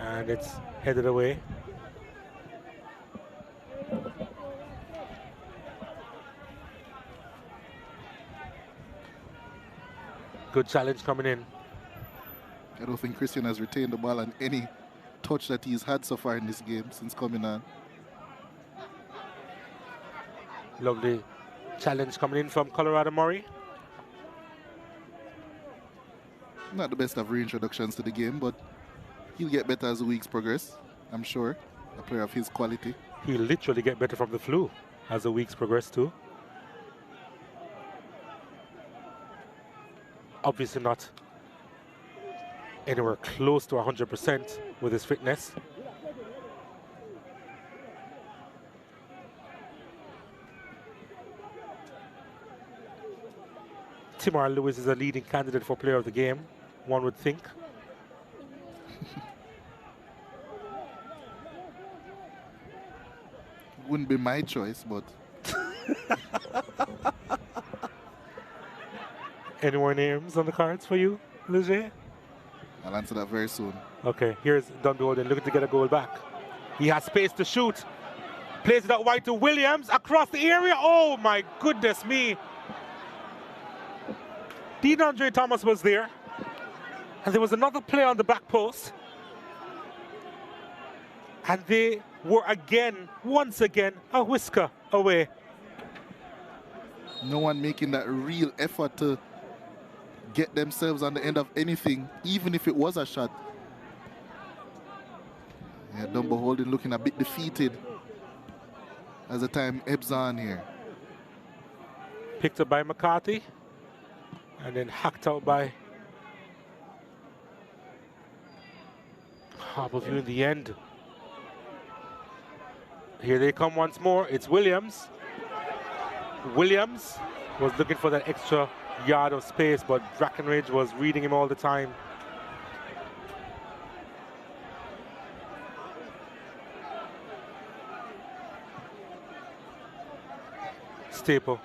and it's headed away. Good challenge coming in. I don't think Christian has retained the ball on any touch that he's had so far in this game since coming on. Lovely challenge coming in from Colorado Murray. Not the best of reintroductions to the game, but he'll get better as the weeks progress, I'm sure. A player of his quality. He'll literally get better from the flu as the weeks progress too. Obviously not anywhere close to 100% with his fitness. Timar Lewis is a leading candidate for player of the game, one would think. Wouldn't be my choice, but... Any more names on the cards for you, Leger? I'll answer that very soon. Okay, here's Dunbeholden looking to get a goal back. He has space to shoot. Plays it out wide to Williams across the area. Oh my goodness me. DeAndre Thomas was there. And there was another player on the back post. And they were again, once again, a whisker away. No one making that real effort to get themselves on the end of anything, even if it was a shot. Yeah, Dunbeholden looking a bit defeated as the time ebbs on here. Picked up by McCarthy and then hacked out by Harbour in the end. Here they come once more. It's Williams. Williams was looking for that extra yard of space, but Brackenridge was reading him all the time. Staple.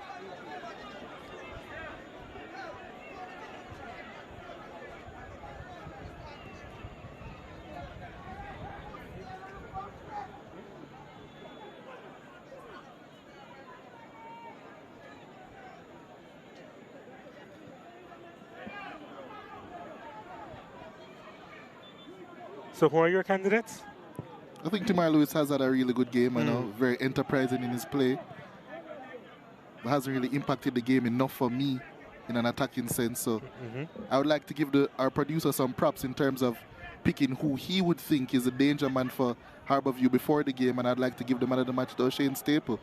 So who are your candidates? I think Timar Lewis has had a really good game, I know, very enterprising in his play. But hasn't really impacted the game enough for me, in an attacking sense. So I would like to give our producer some props in terms of picking who he would think is a danger man for Harbourview before the game, and I'd like to give the man of the match to O'Shane Staple.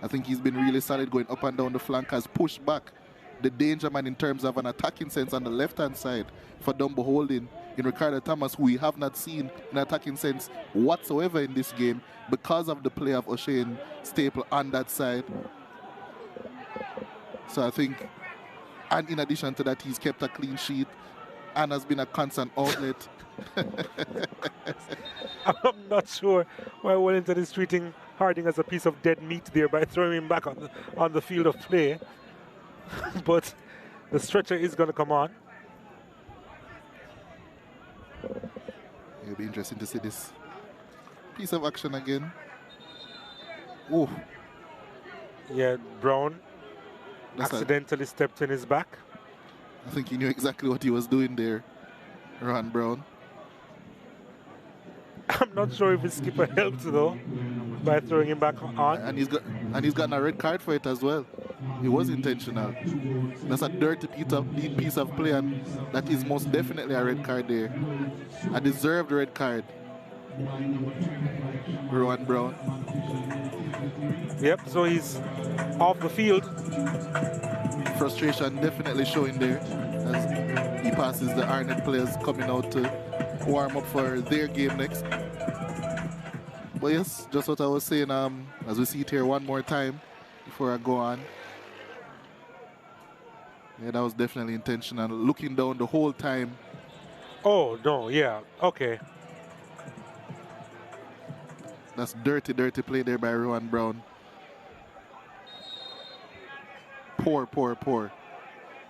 I think he's been really solid going up and down the flank, has pushed back the danger man in terms of an attacking sense on the left-hand side for Dunbeholden in Ricardo Thomas, who we have not seen in attacking sense whatsoever in this game because of the play of O'Shane Staple on that side. So I think, and in addition to that, he's kept a clean sheet and has been a constant outlet. I'm not sure why Wellington is treating Harding as a piece of dead meat there by throwing him back on the field of play. But the stretcher is going to come on. It'll be interesting to see this piece of action again. Oh. Yeah, Brown That's accidentally stepped in his back. I think he knew exactly what he was doing there, Ron Brown. I'm not sure if his skipper helped though by throwing him back on. And he's gotten a red card for it as well. It was intentional. That's a dirty piece of play, and that is most definitely a red card there. A deserved red card. Rowan Brown. Yep, so he's off the field. Frustration definitely showing there as he passes the Arnett players coming out to warm up for their game next. But yes, just what I was saying, as we see it here one more time before I go on. Yeah, that was definitely intentional. Looking down the whole time. Oh, no, yeah, okay. That's dirty play there by Rowan Brown. Poor.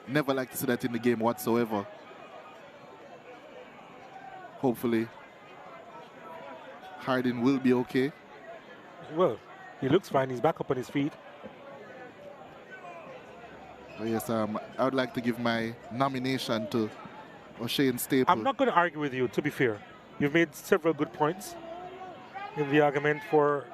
Never like to see that in the game whatsoever. Hopefully, Harding will be okay. Well, he looks fine. He's back up on his feet. But yes, I would like to give my nomination to O'Shane Staple. I'm not going to argue with you, to be fair. You've made several good points in the argument for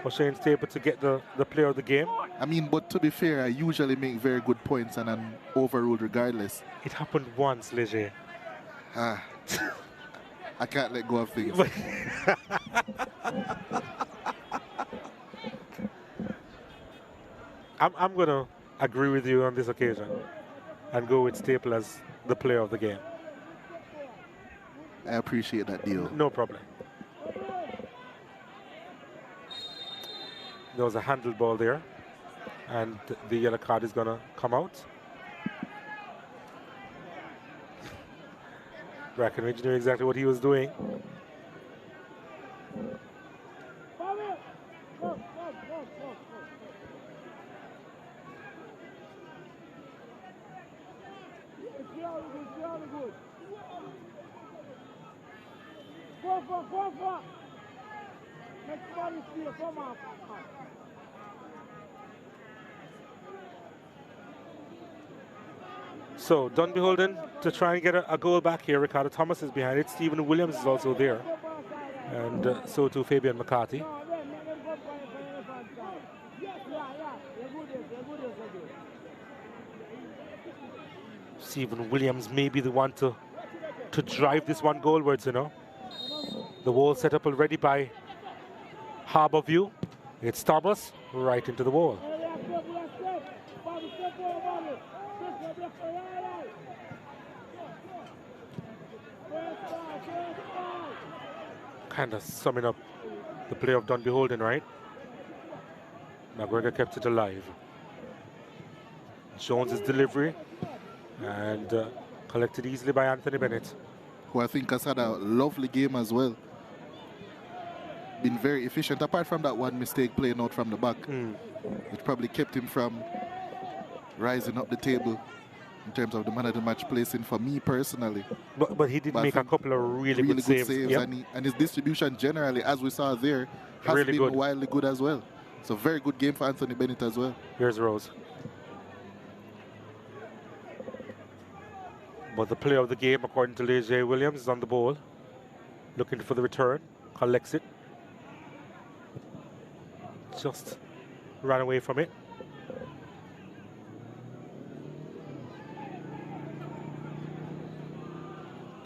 O'Shane Staple to get the player of the game. I mean, but to be fair, I usually make very good points and I'm overruled regardless. It happened once, Leger. I can't let go of things. I'm going to agree with you on this occasion and go with Staple as the player of the game. I appreciate that deal. No problem. There was a handle ball there, and the yellow card is going to come out. Brackenridge knew exactly what he was doing. So Dunbeholden to try and get a goal back here. Ricardo Thomas is behind it. Stephen Williams is also there. And so too Fabian McCarthy. Stephen Williams may be the one to drive this one goalwards, you know. The wall set up already by Harbourview. It's Thomas right into the wall. Kind of summing up the play of Dunbeholden, right? McGregor kept it alive. Jones's delivery and collected easily by Anthony Bennett, who I think has had a lovely game as well. Been very efficient, apart from that one mistake playing out from the back, which probably kept him from rising up the table in terms of the man of the match placing for me personally. But he did make a couple of really good saves. Yep. And his distribution generally, as we saw there, has really been good. wildly good as well. So very good game for Anthony Bennett as well. Here's Rose. But the player of the game, according to Leger Williams, is on the ball. Looking for the return. Collects it. Just ran away from it.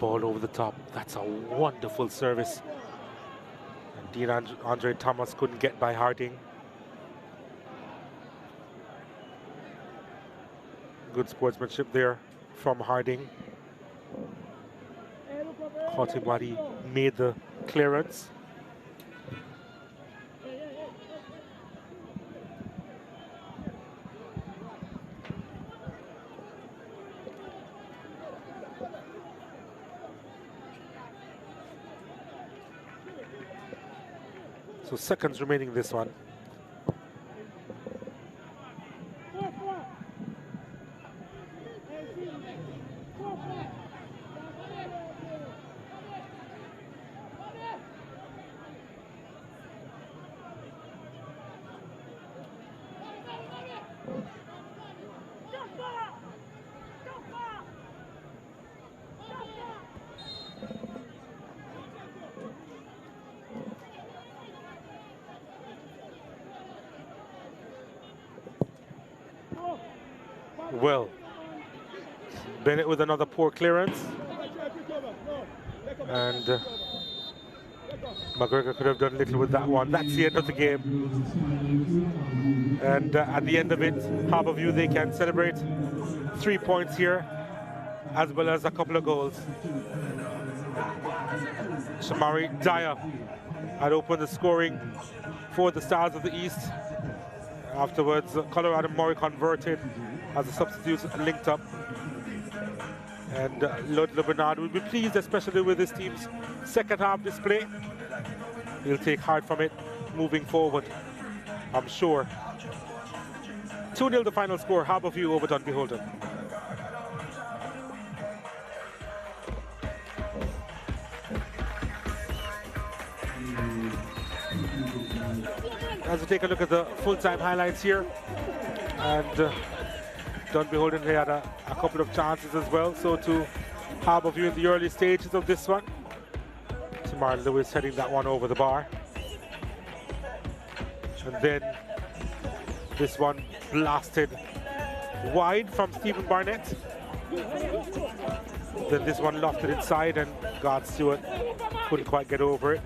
ball over the top. That's a wonderful service. And Dean Andre Thomas couldn't get by Harding. Good sportsmanship there from Harding. Caught him while he made the clearance. So seconds remaining in this one. Well, Bennett with another poor clearance. And McGregor could have done little with that one. That's the end of the game. And at the end of it, Harbourview, they can celebrate 3 points here, as well as a couple of goals. Shamari Dyer had opened the scoring for the Stars of the East. Afterwards, Colorado Murray converted as the substitutes linked up. And Ludlow Bernard will be pleased, especially with this team's second half display. He'll take heart from it moving forward, I'm sure. 2-0 the final score, Harbourview over Dunbeholden. As we take a look at the full-time highlights here, and Dunbeholden had a couple of chances as well, so to Harbourview in the early stages of this one. Tamar Lewis heading that one over the bar. And then this one blasted wide from Stephen Barnett. Then this one lofted inside and God Stewart couldn't quite get over it.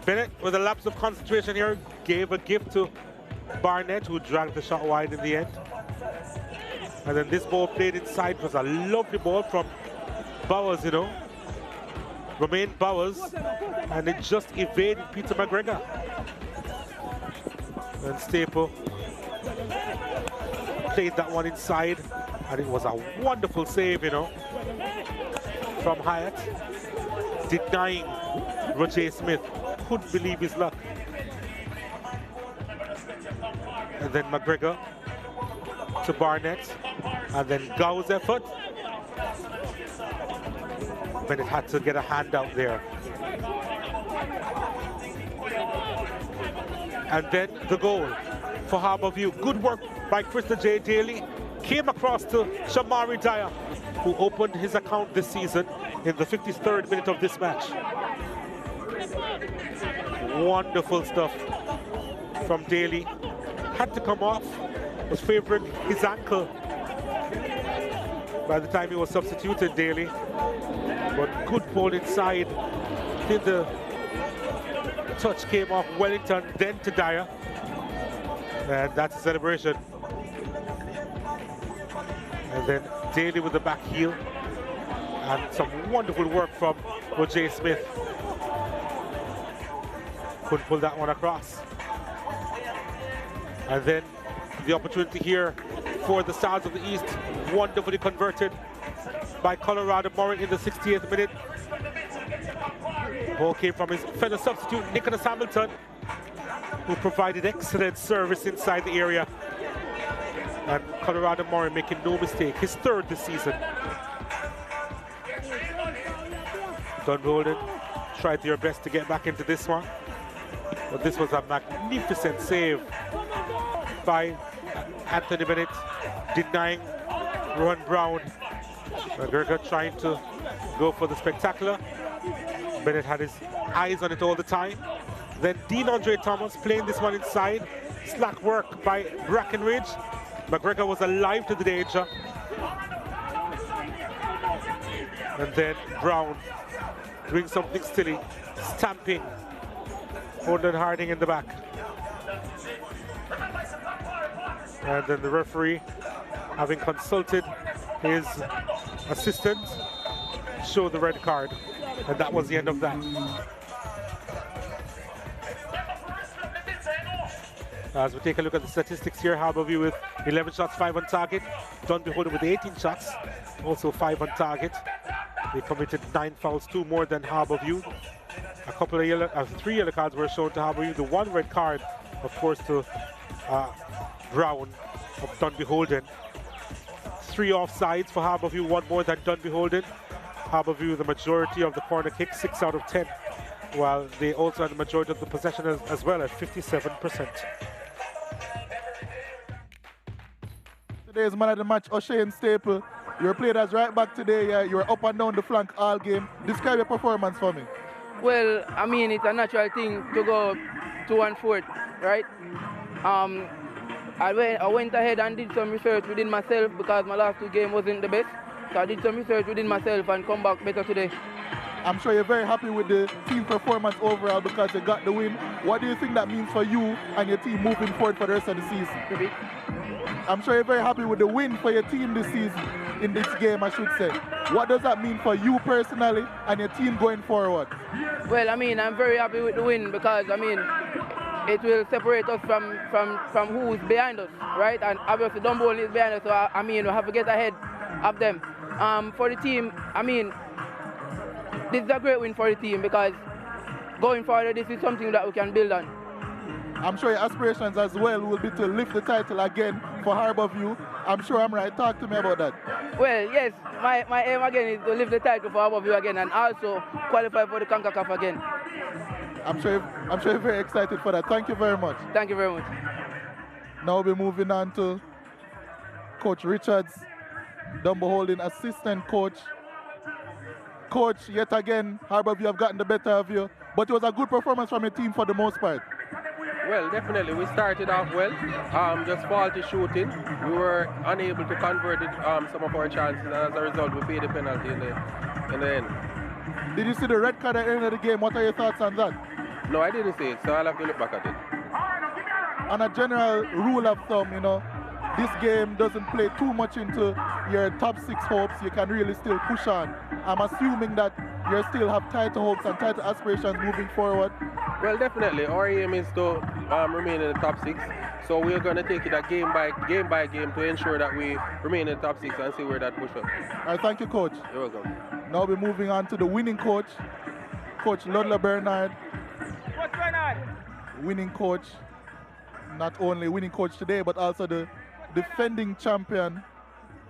Bennett, with a lapse of concentration here, gave a gift to Barnett, who dragged the shot wide in the end. And then this ball played inside was a lovely ball from Bowers, you know. Romain Bowers, and it just evaded Peter McGregor. And Staple played that one inside, and it was a wonderful save, you know, from Hyatt, denying Roger Smith. Couldn't believe his luck. And then McGregor to Barnett, and then Gow's effort. Bennett had to get a hand out there. And then the goal for Harbourview. Good work by Krista J. Daly. Came across to Shamari Dyer, who opened his account this season in the 53rd minute of this match. Wonderful stuff from Daly. Had to come off, was favoring his ankle by the time he was substituted, Daly. But good ball inside. Then the touch came off Wellington, then to Dyer. And that's a celebration. And then Daly with the back heel. And some wonderful work from Roger Smith. Couldn't pull that one across. And then the opportunity here for the Stars of the East, wonderfully converted by Colorado Murray in the 68th minute. The ball came from his fellow substitute, Nicholas Hamilton, who provided excellent service inside the area. And Colorado Murray making no mistake, his third this season. Dunbeholden tried their best to get back into this one, but this was a magnificent save by Anthony Bennett, denying Ron Brown. McGregor trying to go for the spectacular. Bennett had his eyes on it all the time. Then Dean Andre Thomas playing this one inside. Slack work by Brackenridge. McGregor was alive to the danger. And then Brown doing something silly, stamping Holden Harding in the back. And then the referee, having consulted his assistant, showed the red card. And that was the end of that. As we take a look at the statistics here, Harbourview with 11 shots, 5 on target. Dunbeholden with 18 shots, also 5 on target. They committed 9 fouls, 2 more than Harbourview. A couple of yellow, 3 yellow cards were shown to Harbourview. The 1 red card, of course, to Brown of Dunbeholden. 3 offsides for Harbourview, 1 more than Dunbeholden. Harbourview the majority of the corner kicks, 6 out of 10, while they also had the majority of the possession as well at 57%. Today's man of the match, O'Shane Staple. You were played as right back today. You were up and down the flank all game. Describe your performance for me. Well, I mean, it's a natural thing to go 2 and 4, right? I went ahead and did some research within myself because my last 2 games wasn't the best. So I did some research within myself and come back better today. I'm sure you're very happy with the team performance overall because you got the win. What do you think that means for you and your team moving forward for the rest of the season? Maybe. I'm sure you're very happy with the win for your team this season, in this game, I should say. What does that mean for you personally and your team going forward? Well, I mean, I'm very happy with the win because, I mean, it will separate us from who's behind us, right? And obviously Dunbeholden is behind us, so I mean, we have to get ahead of them. For the team, I mean, this is a great win for the team because going forward, this is something that we can build on. I'm sure your aspirations as well will be to lift the title again for Harbourview. I'm sure I'm right. Talk to me about that. Well, yes, my aim again is to lift the title for Harbourview again and also qualify for the CONCACAF again. I'm sure you're very excited for that. Thank you very much. Thank you very much. Now we're moving on to Coach Richards, Dunbeholden assistant coach. Coach, yet again, Harbourview have gotten the better of you, but it was a good performance from your team for the most part. Well, definitely. We started off well, just faulty shooting. We were unable to convert some of our chances, and as a result, we paid the penalty in the end. Did you see the red card at the end of the game? What are your thoughts on that? No, I didn't see it, so I'll have to look back at it. On a general rule of thumb, you know, this game doesn't play too much into your top 6 hopes. You can really still push on. I'm assuming that you still have tighter hopes and tighter aspirations moving forward. Well, definitely. Our aim is to remain in the top 6. So we're going to take it a game by game to ensure that we remain in the top 6 and see where that pushes us. All right, thank you, Coach. You're welcome. Now we're moving on to the winning coach, Coach Ludlow Bernard. What's going on? Winning coach, not only winning coach today, but also the defending champion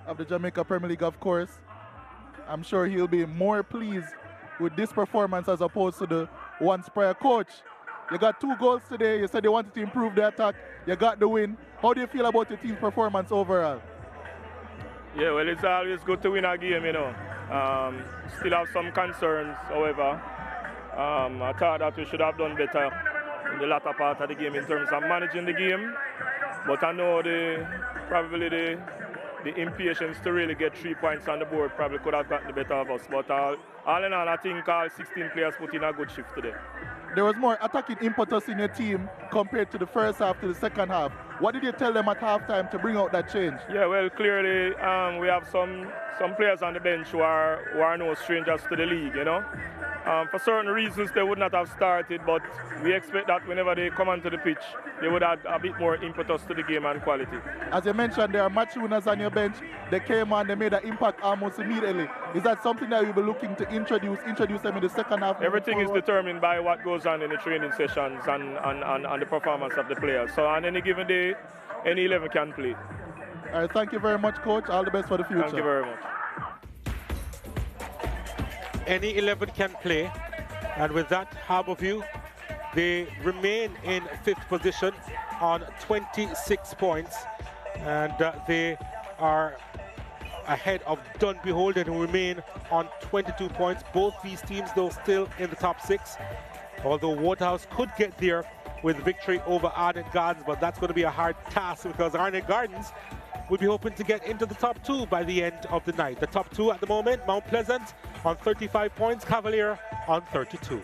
of the Jamaica Premier League, of course. I'm sure he'll be more pleased with this performance as opposed to the ones prior. Coach, you got 2 goals today. You said you wanted to improve the attack. You got the win. How do you feel about your team's performance overall? Yeah, well, it's always good to win a game, you know. Still have some concerns, however. I thought that we should have done better in the latter part of the game in terms of managing the game. But I know probably the impatience to really get 3 points on the board probably could have gotten the better of us. But all in all, I think all 16 players put in a good shift today. There was more attacking impetus in your team compared to the first half to the second half. What did you tell them at halftime to bring out that change? Yeah, well, clearly we have some players on the bench who are no strangers to the league, you know. For certain reasons, they would not have started, but we expect that whenever they come onto the pitch, they would add a bit more impetus to the game and quality. As you mentioned, there are match winners on your bench. They came on, they made an impact almost immediately. Is that something that you'll be looking to introduce them in the second half? Everything is determined by what goes on in the training sessions and the performance of the players. So on any given day, any 11 can play. All right, thank you very much, Coach. All the best for the future. Thank you very much. Any 11 can play, and with that, Harbourview, they remain in 5th position on 26 points, and they are ahead of Dunbeholden, who remain on 22 points. Both these teams, though, still in the top 6, although Waterhouse could get there with victory over Arnett Gardens, but that's going to be a hard task because Arnett Gardens we'll be hoping to get into the top 2 by the end of the night. The top 2 at the moment, Mount Pleasant on 35 points, Cavalier on 32.